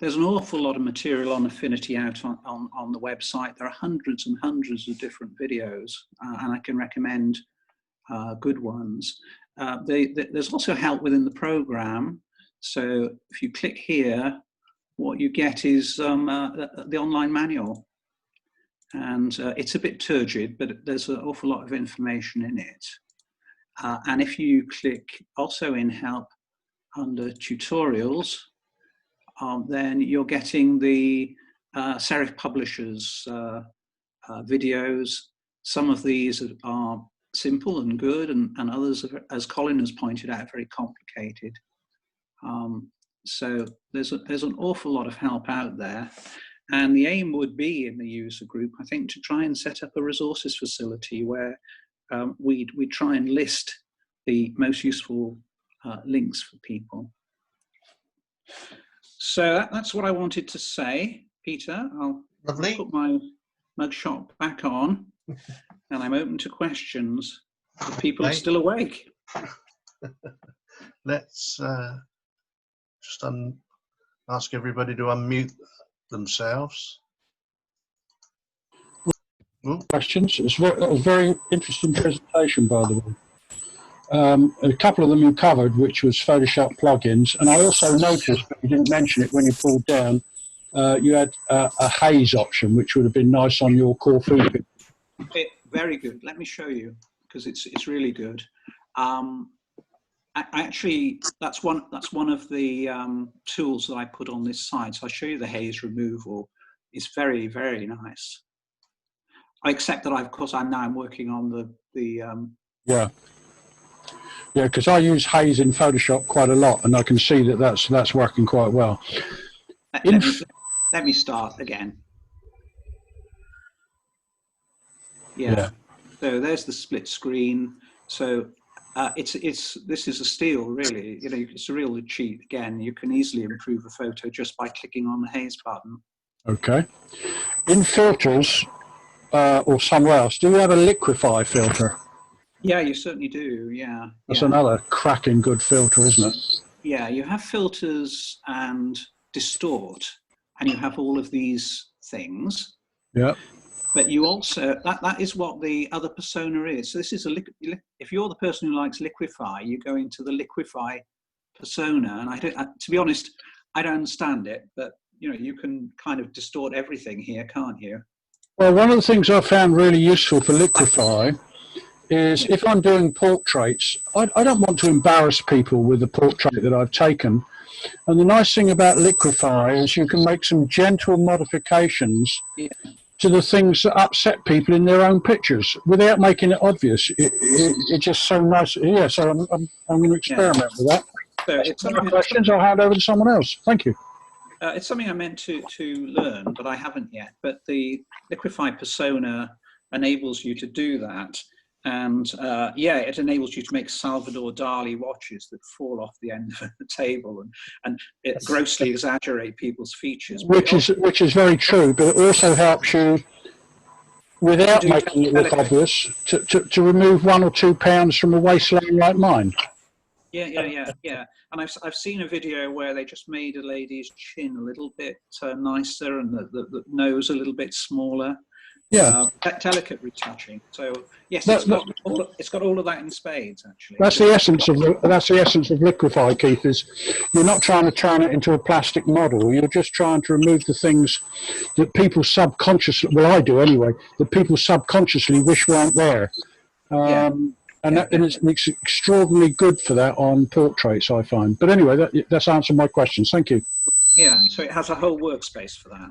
There's an awful lot of material on Affinity out on the website. There are hundreds and hundreds of different videos, and I can recommend good ones. There's also help within the program. So if you click here, what you get is the online manual. And it's a bit turgid, but there's an awful lot of information in it. And if you click also in help under tutorials, then you're getting the Serif Publishers videos. Some of these are simple and good, and others, as Colin has pointed out, very complicated. So there's an awful lot of help out there. And the aim would be in the user group, I think, to try and set up a resources facility where we try and list the most useful links for people. So that's what I wanted to say, Peter. I'll put my mugshot back on, and I'm open to questions if people are still awake. Let's just ask everybody to unmute themselves. Questions. It was a very interesting presentation, by the way. A couple of them you covered, which was Photoshop plugins, and I also noticed, but you didn't mention it when you pulled down, you had a haze option, which would have been nice on your core food. Very good. Let me show you, because it's really good. Actually, that's one of the tools that I put on this side. So I'll show you the haze removal. It's very, very nice. Except that of course I'm working on the Yeah, because I use haze in Photoshop quite a lot, and I can see that that's working quite well. Let me start again. Yeah. So there's the split screen. So this is a steal, really. You know, it's a real cheat. Again, you can easily improve a photo just by clicking on the haze button. Okay. In filters or somewhere else, do you have a liquify filter? Yeah, you certainly do. Yeah. That's another cracking good filter, isn't it? Yeah, you have filters and distort, and you have all of these things. Yeah. But you also, that is what the other persona is. So this is if you're the person who likes liquify, you go into the liquify persona. And to be honest, I don't understand it, but you know, you can kind of distort everything here, can't you? Well, one of the things I found really useful for liquify is if I'm doing portraits, I don't want to embarrass people with the portrait that I've taken. And the nice thing about Liquify is you can make some gentle modifications to the things that upset people in their own pictures without making it obvious. It's just so nice. Yeah, so I'm going to experiment with that. So it's something, questions, I'll hand over to someone else. Thank you. it's something I meant to learn, but I haven't yet. But the Liquify persona enables you to do that. And yeah, it enables you to make Salvador Dali watches that fall off the end of the table and it grossly exaggerate people's features. Which is very true, but it also helps you, without making it look obvious, to remove 1 or 2 pounds from a waistline like mine. Yeah. And I've seen a video where they just made a lady's chin a little bit nicer and the nose a little bit smaller. Yeah, delicate retouching. So yes, it's got all of that in spades. Actually, that's the essence of Liquify, Keith. Is you're not trying to turn it into a plastic model. You're just trying to remove the things that people subconsciously, well, I do anyway, that people subconsciously wish weren't there. And it's extraordinarily good for that on portraits, I find. But anyway, that's answered my questions. Thank you. Yeah, so it has a whole workspace for that.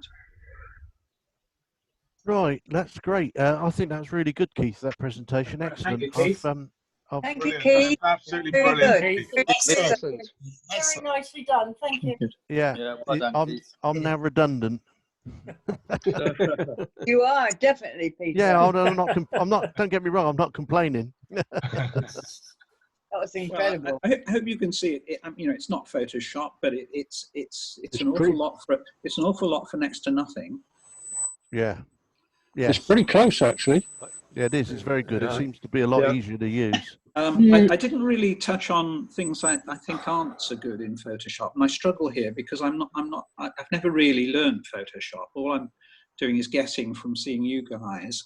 Right, that's great. I think that's really good, Keith, that presentation. Excellent. Thank you, Keith. Thank you, Keith. Absolutely Very brilliant. good. Excellent. Very nicely done. Thank you. Yeah, well done, I'm now redundant. You are definitely, Peter. Yeah, I'm not. Don't get me wrong. I'm not complaining. That was incredible. Well, I hope you can see it. You know, it's not Photoshop, but it's an awful lot for next to nothing. Yeah. It's pretty close, actually. Yeah, it is. It's very good. It seems to be a lot easier to use. I didn't really touch on things I think aren't so good in Photoshop, and I struggle here because I've never really learned Photoshop. All I'm doing is guessing from seeing you guys.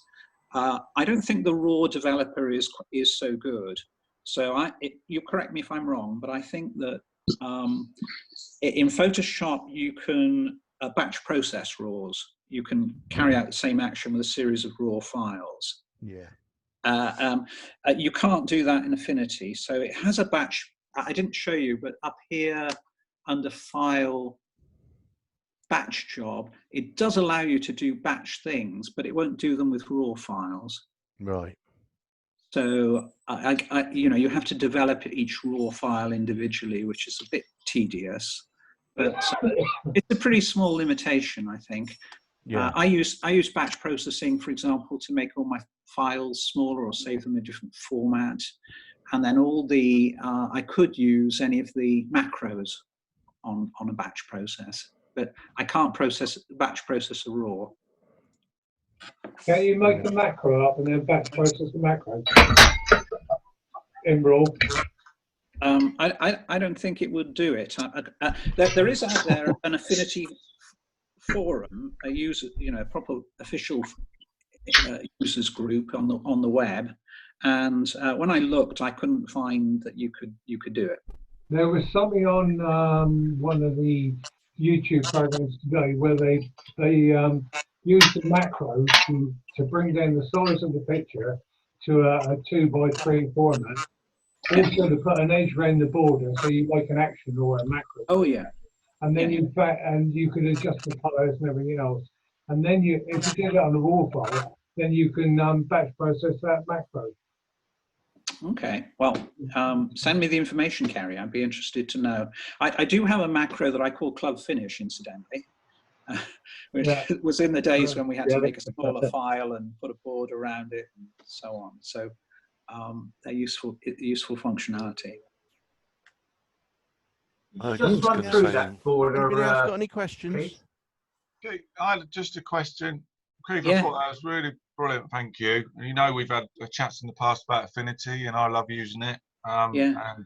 I don't think the raw developer is so good. So you correct me if I'm wrong, but I think that in Photoshop you can batch process RAWs. You can carry out the same action with a series of raw files. Yeah. You can't do that in Affinity. So it has a batch. I didn't show you, but up here under File, Batch Job, it does allow you to do batch things, but it won't do them with raw files. Right. So you have to develop each raw file individually, which is a bit tedious. But it's a pretty small limitation, I think. Yeah. I use batch processing, for example, to make all my files smaller or save them in a different format. And then I could use any of the macros on a batch process, but I can't batch process a raw. Can you make a macro up and then batch process the macro in RAW? I don't think it would do it. There is out there an Affinity forum, a proper official users group on the web, and when I looked, I couldn't find that you could do it. There was something on one of the YouTube programs today where they used the macro to bring down the size of the picture to a 2x3 format. Also to put an edge around the border so you make an action or a macro. Oh yeah. And then you could adjust the colors and everything else. And then if you did it on a raw file, then you can batch process that macro. Okay, well, send me the information, Carrie. I'd be interested to know. I do have a macro that I call Club Finish, incidentally, which was in the days when we had to make a smaller file and put a board around it and so on. So they're useful functionality. Just run through that board. Anybody else got any questions? Keith? I had just a question. Keith, Yeah. I thought that was really brilliant. Thank you. You know, we've had chats in the past about Affinity, and I love using it. And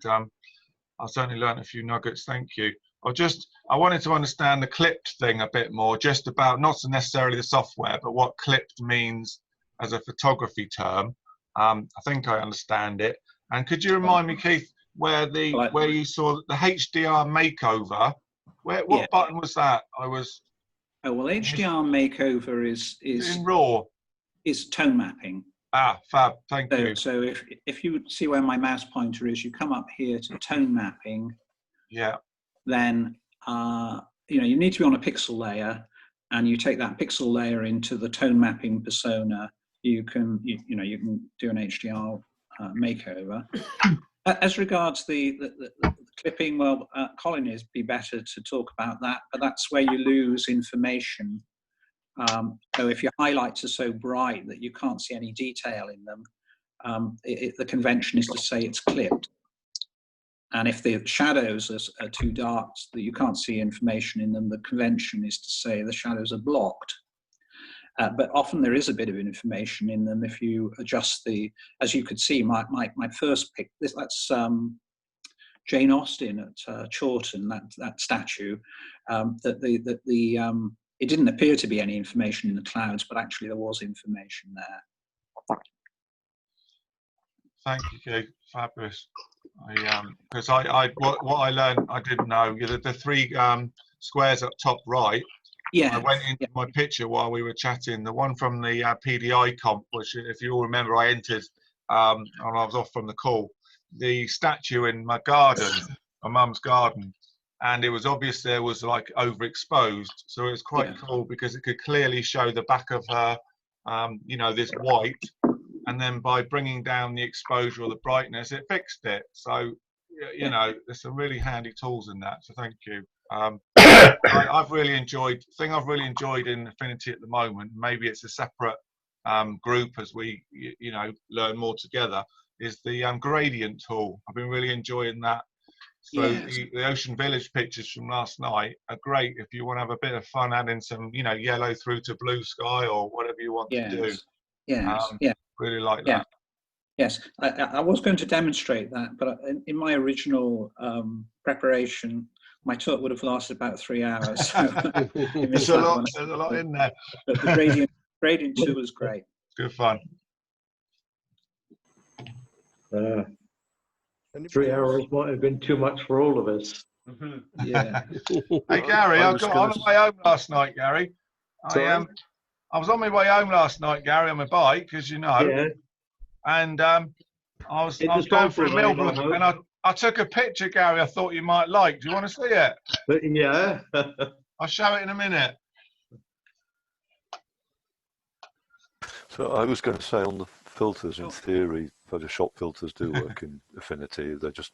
I certainly learned a few nuggets. Thank you. I wanted to understand the clipped thing a bit more, just about not necessarily the software, but what clipped means as a photography term. I think I understand it. And could you remind me, Keith, where you saw the HDR makeover? What button was that? Oh well, HDR makeover is in RAW. Is tone mapping. Ah, fab. Thank you. So if you see where my mouse pointer is, you come up here to tone mapping. Yeah. then you need to be on a pixel layer, and you take that pixel layer into the tone mapping persona. You can you can do an HDR makeover. As regards the clipping, well, Colin is be better to talk about that, but that's where you lose information. So if your highlights are so bright that you can't see any detail in them, the convention is to say it's clipped. And if the shadows are too dark that you can't see information in them, the convention is to say the shadows are blocked. But often there is a bit of information in them if you adjust as you could see, my first pick, that's Jane Austen at Chawton, that statue, it didn't appear to be any information in the clouds, but actually there was information there. Thank you, Keith. Fabulous. Because what I learned, I didn't know. The three squares up top right. Yeah. I went into my picture while we were chatting. The one from the PDI comp, which, if you all remember, I entered and I was off from the call. The statue in my garden, my mum's garden, and it was obvious there was like overexposed. So it was quite cool because it could clearly show the back of her, this white. And then by bringing down the exposure or the brightness, it fixed it. So, there's some really handy tools in that. So thank you. I've really enjoyed. The thing I've really enjoyed in Affinity at the moment, maybe it's a separate group as we, learn more together, is the gradient tool. I've been really enjoying that. So the Ocean Village pictures from last night are great if you want to have a bit of fun adding some, yellow through to blue sky or whatever you want to do. Really like that. Yes, I was going to demonstrate that, but in my original preparation, my talk would have lasted about 3 hours. So there's a lot in there. But the gradient tool is great. It's good fun. 3 hours might have been too much for all of us. Yeah. Hey Gary, I got on the way home last night, Gary. I was on my way home last night, Gary, on my bike, as you know. Yeah. And I was going for a Millbrook, and I took a picture, Gary, I thought you might like. Do you want to see it? Yeah. I'll show it in a minute. So I was going to say on the filters, in theory, Photoshop filters do work in Affinity. They're just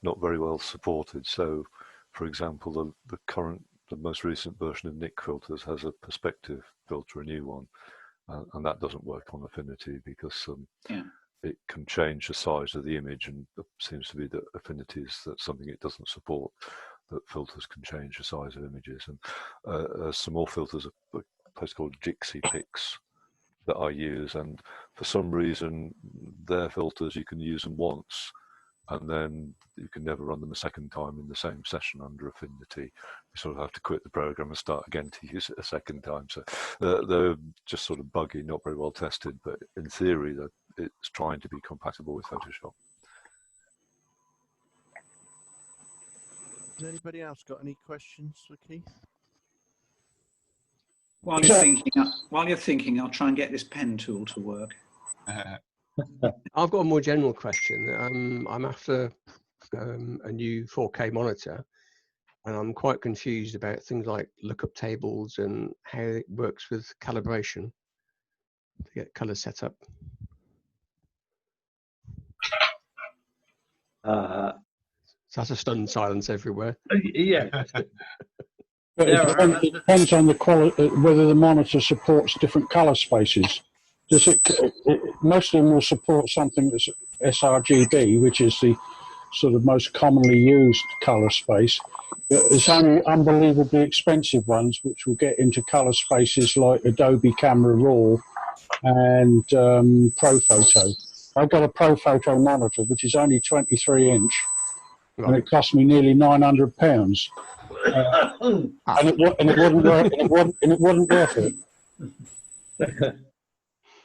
not very well supported. So, for example, the most recent version of Nik filters has a perspective filter, a new one, and that doesn't work on Affinity because it can change the size of the image, and it seems to be that Affinity is something it doesn't support, that filters can change the size of images. And some more filters, a place called Jixi Pix that I use, and for some reason their filters, you can use them once and then you can never run them a second time in the same session under Affinity. You sort of have to quit the program and start again to use it a second time. So they're just sort of buggy, not very well tested, but in theory it's trying to be compatible with Photoshop. Has anybody else got any questions for Keith? While you're thinking, I'll try and get this pen tool to work. I've got a more general question. I'm after a new 4K monitor, and I'm quite confused about things like lookup tables and how it works with calibration to get color set up. So that's a stunned silence everywhere. Yeah. But it depends on the quality, whether the monitor supports different color spaces. Does most of them will support something that's sRGB, which is the sort of most commonly used color space. But there's only unbelievably expensive ones which will get into color spaces like Adobe Camera Raw and ProPhoto. I've got a ProPhoto monitor which is only 23-inch, and it cost me nearly £900. And it wasn't worth it.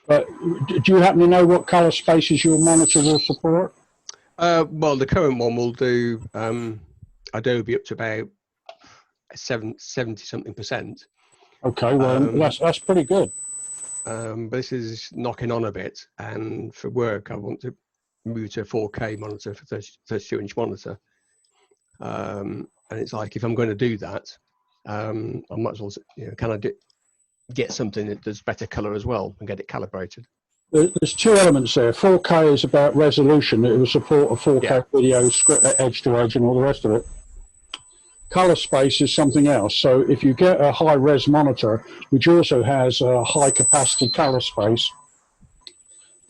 But do you happen to know what color spaces your monitor will support? Well, the current one will do Adobe up to about 70-something%. Okay, well, that's pretty good. But this is knocking on a bit, and for work, I want to move to a 4K monitor, for 32-inch monitor. and it's like, if I'm going to do that, I might as well, can I get something that does better color as well and get it calibrated? There's two elements there. 4K is about resolution. It will support a 4K video, edge to edge, and all the rest of it. Color space is something else. So if you get a high res monitor, which also has a high capacity color space,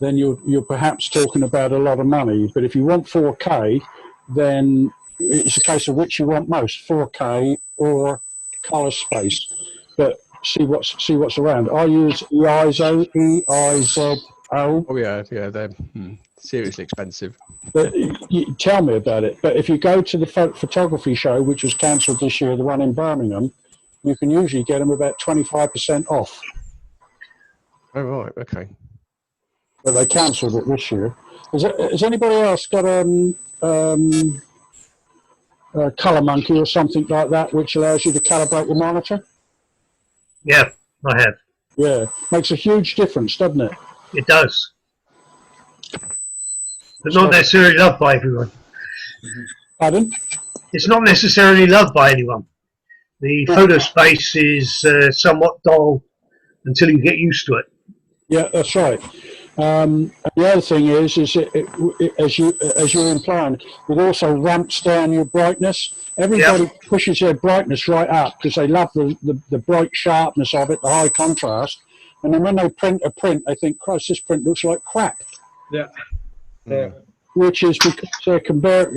then you're perhaps talking about a lot of money. But if you want 4K, then it's a case of which you want most, 4K or color space. But see what's around. I use EIZO, EIZO. Oh yeah, they're seriously expensive. But you tell me about it. But if you go to the photography show, which was cancelled this year, the one in Birmingham, you can usually get them about 25% off. Oh right, okay. But they cancelled it this year. Has anybody else got a Color Monkey or something like that, which allows you to calibrate your monitor? Yeah, I have. Yeah, makes a huge difference, doesn't it? It does. But not necessarily loved by everyone. Pardon? It's not necessarily loved by anyone. The photo space is somewhat dull until you get used to it. Yeah, that's right. And the other thing is as you're implying, it also ramps down your brightness. Everybody pushes their brightness right up because they love the bright sharpness of it, the high contrast. And then when they print a print, they think, Christ, this print looks like crap. Yeah. Yeah. Which is because they're comparing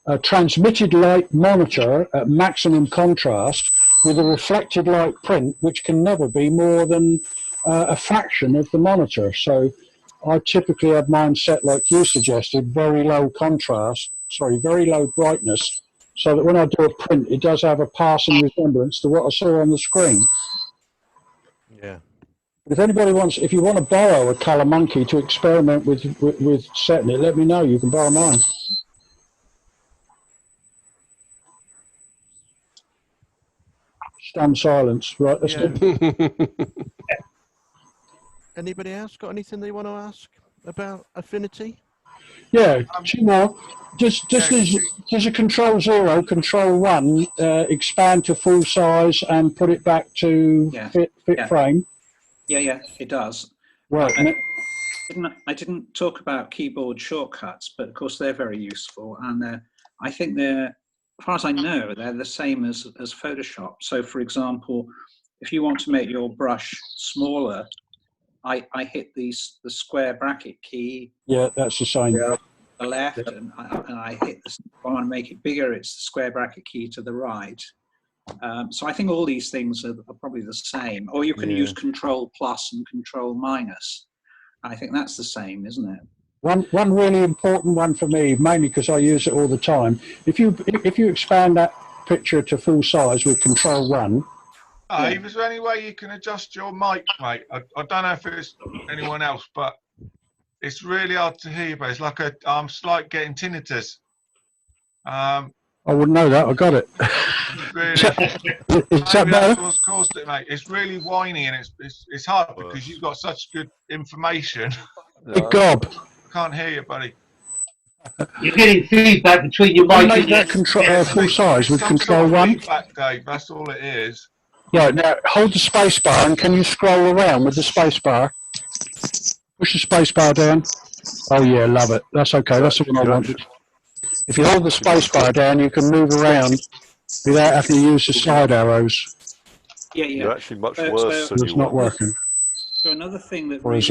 a transmitted light monitor at maximum contrast with a reflected light print, which can never be more than a fraction of the monitor. So I typically have mine set, like you suggested, very low brightness, so that when I do a print, it does have a passing resemblance to what I saw on the screen. Yeah. If you want to borrow a Color Monkey to experiment with setting it, let me know. You can borrow mine. Stunned silence. Right, that's good. Anybody else got anything they want to ask about Affinity? Yeah, two more. Does a Control 0, Control 1 expand to full size and put it back to fit frame? Yeah, it does. Right. I didn't talk about keyboard shortcuts, but of course they're very useful, and I think they're, as far as I know, they're the same as Photoshop. So, for example, if you want to make your brush smaller, I hit the square bracket key. Yeah, that's the same. The left, and I hit if I want to make it bigger, it's the square bracket key to the right. So I think all these things are probably the same. Or you can use Control plus and Control minus. I think that's the same, isn't it? One really important one for me, mainly because I use it all the time. If you expand that picture to full size with Control 1. Dave, is there any way you can adjust your mic, mate? I don't know if it's anyone else, but it's really hard to hear you, but it's like I'm like getting tinnitus. I wouldn't know that. I got it. Really, is that maybe better? that's what's caused it, mate. It's really whiny, and it's hard because you've got such good information. Good gob. I can't hear you, buddy. You're getting feedback between your mic make that full size with Control 1. Feedback, Dave. That's all it is. Right, now hold the space bar and can you scroll around with the space bar? Push the space bar down. Oh yeah, love it. That's okay, that's the one I wanted. If you hold the space bar down, you can move around without having to use the side arrows. Yeah. You're actually much worse than it's not working. So another thing that really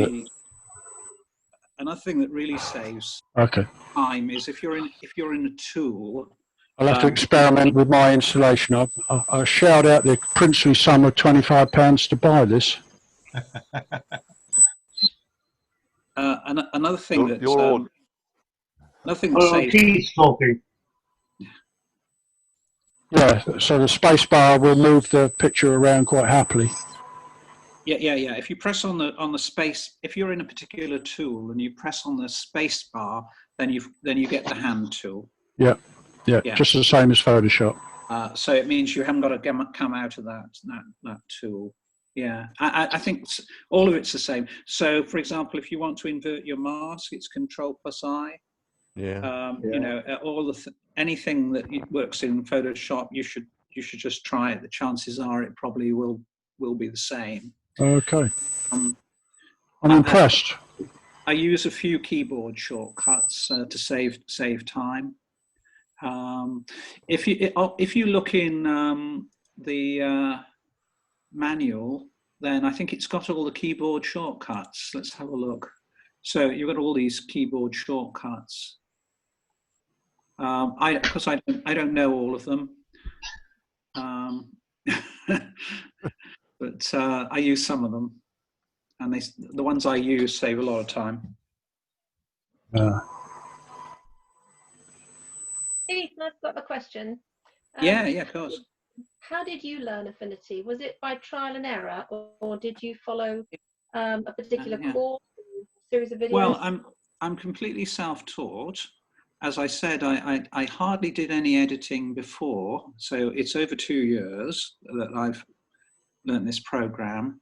saves time is if you're in a tool. I'll have to experiment with my installation. I'll shout out the princely sum of £25 to buy this. Another thing that saves. He's talking. Yeah, so the space bar will move the picture around quite happily. Yeah. If you press on the space, if you're in a particular tool and you press on the space bar, then you get the hand tool. Yeah, just the same as Photoshop. So it means you haven't got to come out of that tool. Yeah, I think all of it's the same. So, for example, if you want to invert your mask, it's Control plus I. Yeah. You know, anything that works in Photoshop, you should just try it. The chances are it probably will be the same. Okay. I'm impressed. I use a few keyboard shortcuts to save time. If you look in the manual, then I think it's got all the keyboard shortcuts. Let's have a look. So you've got all these keyboard shortcuts. Because I don't know all of them, but I use some of them, and the ones I use save a lot of time. Keith, I've got a question. Yeah, of course. How did you learn Affinity? Was it by trial and error, or did you follow a particular course, series of videos? Well, I'm completely self-taught. As I said, I hardly did any editing before, so it's over 2 years that I've learned this program.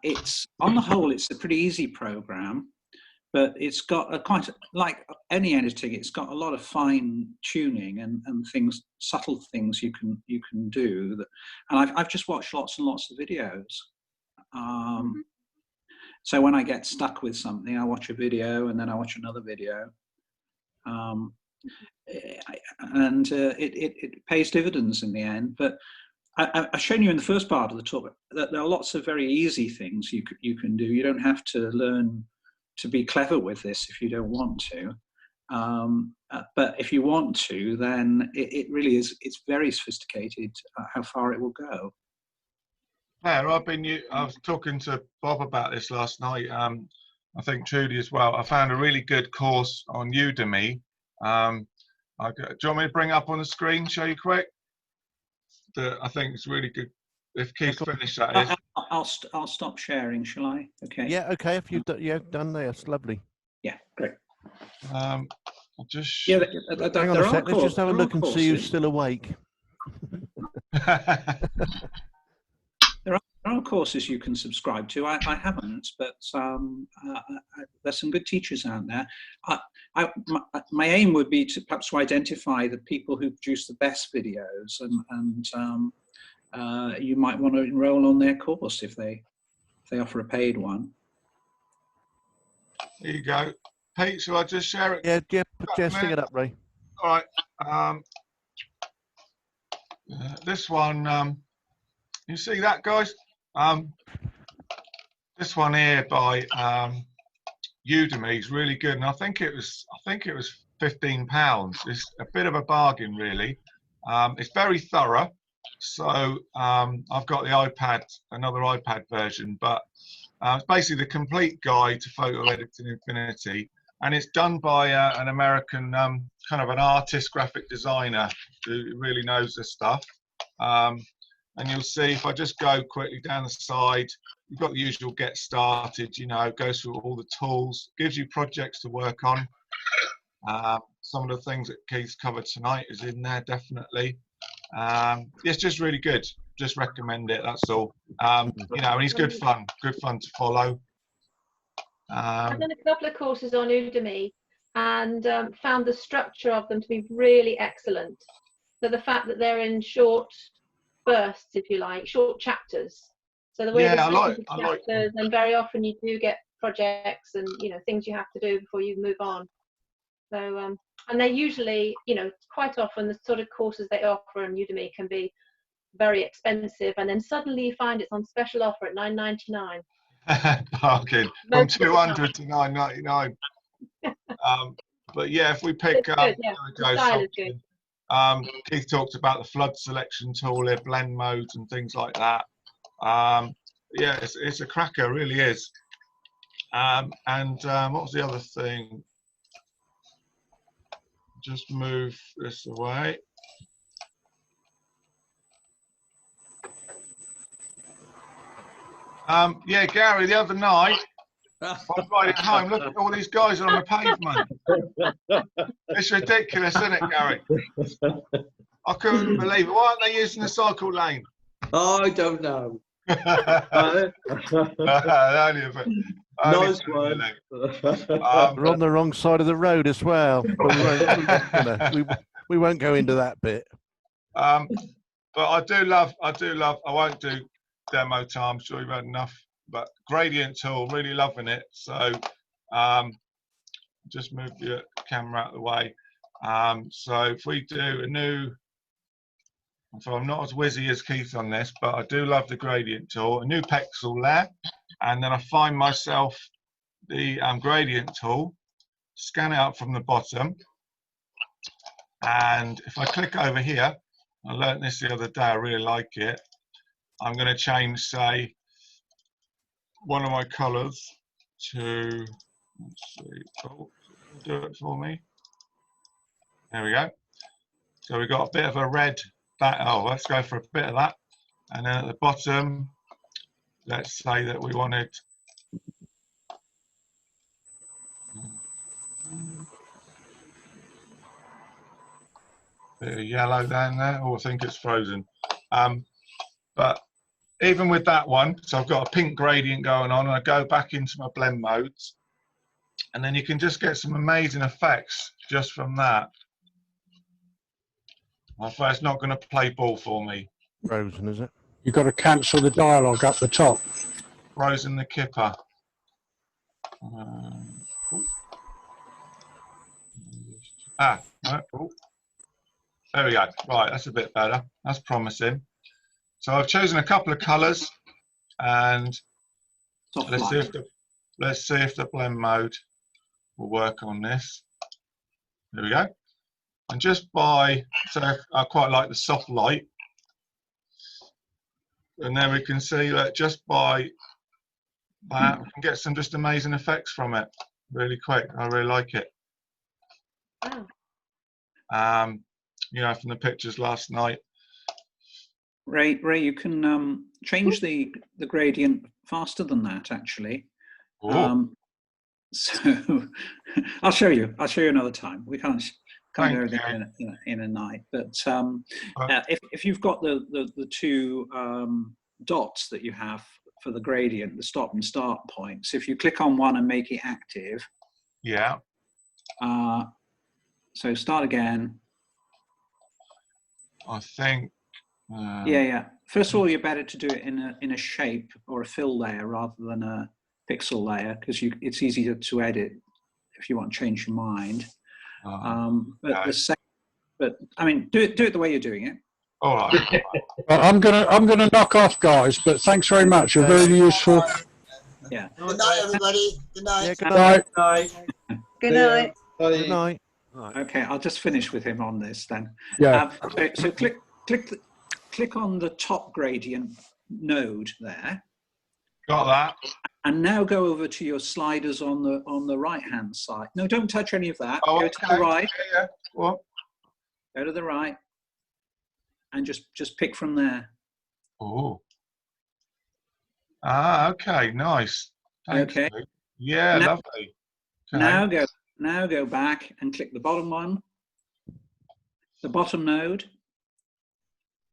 It's on the whole, it's a pretty easy program, but it's got like any editing, it's got a lot of fine tuning and things, subtle things you can do. And I've just watched lots and lots of videos. So when I get stuck with something, I watch a video and then I watch another video. It pays dividends in the end. But I've shown you in the first part of the talk that there are lots of very easy things you can do. You don't have to learn to be clever with this if you don't want to. But if you want to, then it really is. It's very sophisticated how far it will go. Yeah, I was talking to Bob about this last night. I think Trudy as well. I found a really good course on Udemy. Do you want me to bring it up on the screen, show you quick? I think it's really good. If Keith's finished, that is. I'll stop sharing, shall I? Okay. Yeah, okay. If you've done there, it's lovely. Yeah, great. Hang on a sec. Let's just have a look and see who's still awake. There are courses you can subscribe to. I haven't, but there's some good teachers out there. My aim would be to perhaps identify the people who produce the best videos, and you might want to enroll on their course if they offer a paid one. There you go. Pete, shall I just share it? Yeah, stick it up, Ray. All right. This one, you see that, guys? This one here by Udemy is really good, and I think it was £15. It's a bit of a bargain, really. It's very thorough. So I've got the another iPad version, but it's basically the complete guide to photo editing Affinity, and it's done by an American kind of an artist, graphic designer who really knows this stuff. And you'll see if I just go quickly down the side, you've got the usual get started, goes through all the tools, gives you projects to work on. Some of the things that Keith's covered tonight is in there, definitely. It's just really good. Just recommend it, that's all. And he's good fun to follow. I've done a couple of courses on Udemy and found the structure of them to be really excellent. So the fact that they're in short bursts, if you like, short chapters. So the way I like chapters, and very often you do get projects and things you have to do before you move on. So and they usually, quite often the sort of courses they offer on Udemy can be very expensive, and then suddenly you find it's on special offer at $9.99. Bargain from 200 to $9.99. But yeah, if we pick up, Keith talked about the flood selection tool, their blend modes and things like that. Yeah, it's a cracker, really is. And what was the other thing? Just move this away. Yeah, Gary, the other night, I was riding home, look at all these guys on the pavement. It's ridiculous, isn't it, Gary? I couldn't believe it. Why aren't they using the cycle lane? I don't know. Nice one. We're on the wrong side of the road as well. But we won't go into that bit. But I won't do demo time. I'm sure you've had enough. But gradient tool, really loving it. So just move your camera out of the way. So if we do a new, so I'm not as whizzy as Keith on this, but I do love the gradient tool. A new pixel layer, and then I find myself the gradient tool, scan it up from the bottom, and if I click over here, I learned this the other day, I really like it. I'm going to change, say, one of my colors to, let's see, oh, do it for me. There we go. So we've got a bit of a red back. Oh, let's go for a bit of that. And then at the bottom, let's say that we wanted a bit of yellow down there. Oh, I think it's frozen. But even with that one, so I've got a pink gradient going on, and I go back into my blend modes, and then you can just get some amazing effects just from that. I thought it's not going to play ball for me. Frozen, is it? You've got to cancel the dialogue up the top. Frozen the kipper. No, oh. There we go. Right, that's a bit better. That's promising. So I've chosen a couple of colours, and let's see if the blend mode will work on this. There we go. And just by, so I quite like the soft light, and then we can see that just by that we can get some just amazing effects from it really quick. I really like it. You know, from the pictures last night. Ray, you can change the gradient faster than that, actually. So I'll show you another time. We can't do everything in a night. But if you've got the two dots that you have for the gradient, the stop and start points, if you click on one and make it active. Yeah. So start again. I think. Yeah. First of all, you're better to do it in a shape or a fill layer rather than a pixel layer, because it's easier to edit if you want to change your mind. But I mean, do it the way you're doing it. All right. Well, I'm gonna knock off, guys. But thanks very much. You're very useful. Yeah. Good night, everybody. Good night. Yeah, good night. Good night. Good night. Okay, I'll just finish with him on this then. Yeah. So click on the top gradient node there. Got that. And now go over to your sliders on the right hand side. No, don't touch any of that. Oh, go to the right. Yeah. What? Go to the right, and just pick from there. Oh. Okay, nice. Thanks, Okay. Luke. Yeah, lovely. Okay. Now go back and click the bottom one, the bottom node.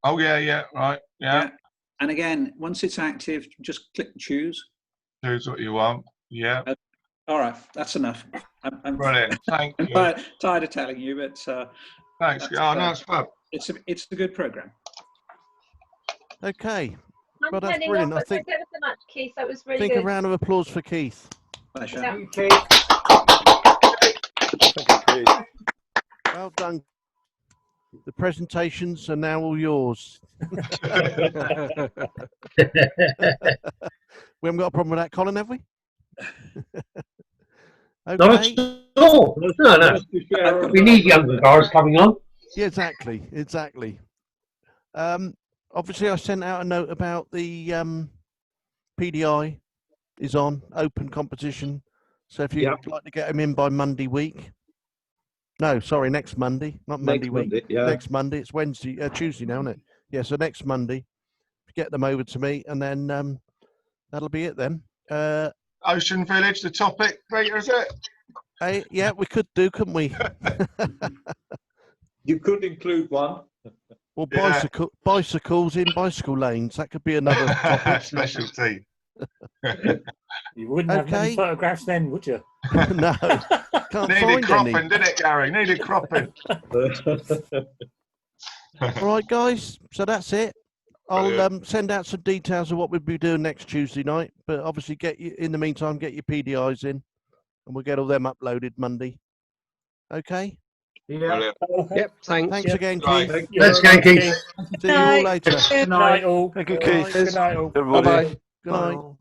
Oh yeah, right, yeah. And again, once it's active, just click choose. Choose what you want. Yeah. All right, that's enough. I'm brilliant. Thank you. Tired of telling you, but thanks. No, it's fun. It's a good program. Okay. Well, that's heading brilliant. off, I think. Thank you so much, Keith. That was really I think good. a round of applause for Keith. Pleasure. Yeah. Well done. The presentations are now all yours. We haven't got a problem with that, Colin, have we? Okay. No. We need younger guys coming on. Yeah, exactly. Obviously, I sent out a note about the PDI is on open competition. So if you'd like to get them in by Monday week. No, sorry, next Monday, not Monday week. Next Monday, it's Wednesday, Tuesday now, isn't it? Yeah, so next Monday, get them over to me, and then that'll be it then. Ocean Village, the topic, Peter, is it? Yeah, we could do, couldn't we? You could include one. Or bicycles in bicycle lanes. That could be another topic. Specialty. You wouldn't have many Okay. photographs then, would you? No, can't Needed find cropping, any. didn't it, Gary? Needed cropping. All right, guys. So that's it. I'll Brilliant. send out some details of what we'll be doing next Tuesday night. But obviously, in the meantime, get your PDIs in, and we'll get all them uploaded Monday. Okay. Yeah. Yep. Thanks. Thanks again, Right. Keith. Thanks again, Keith. See you all later. Good night, all. Thank you, All right, Keith. Good night, all. Everybody. Bye bye. Good night. Bye.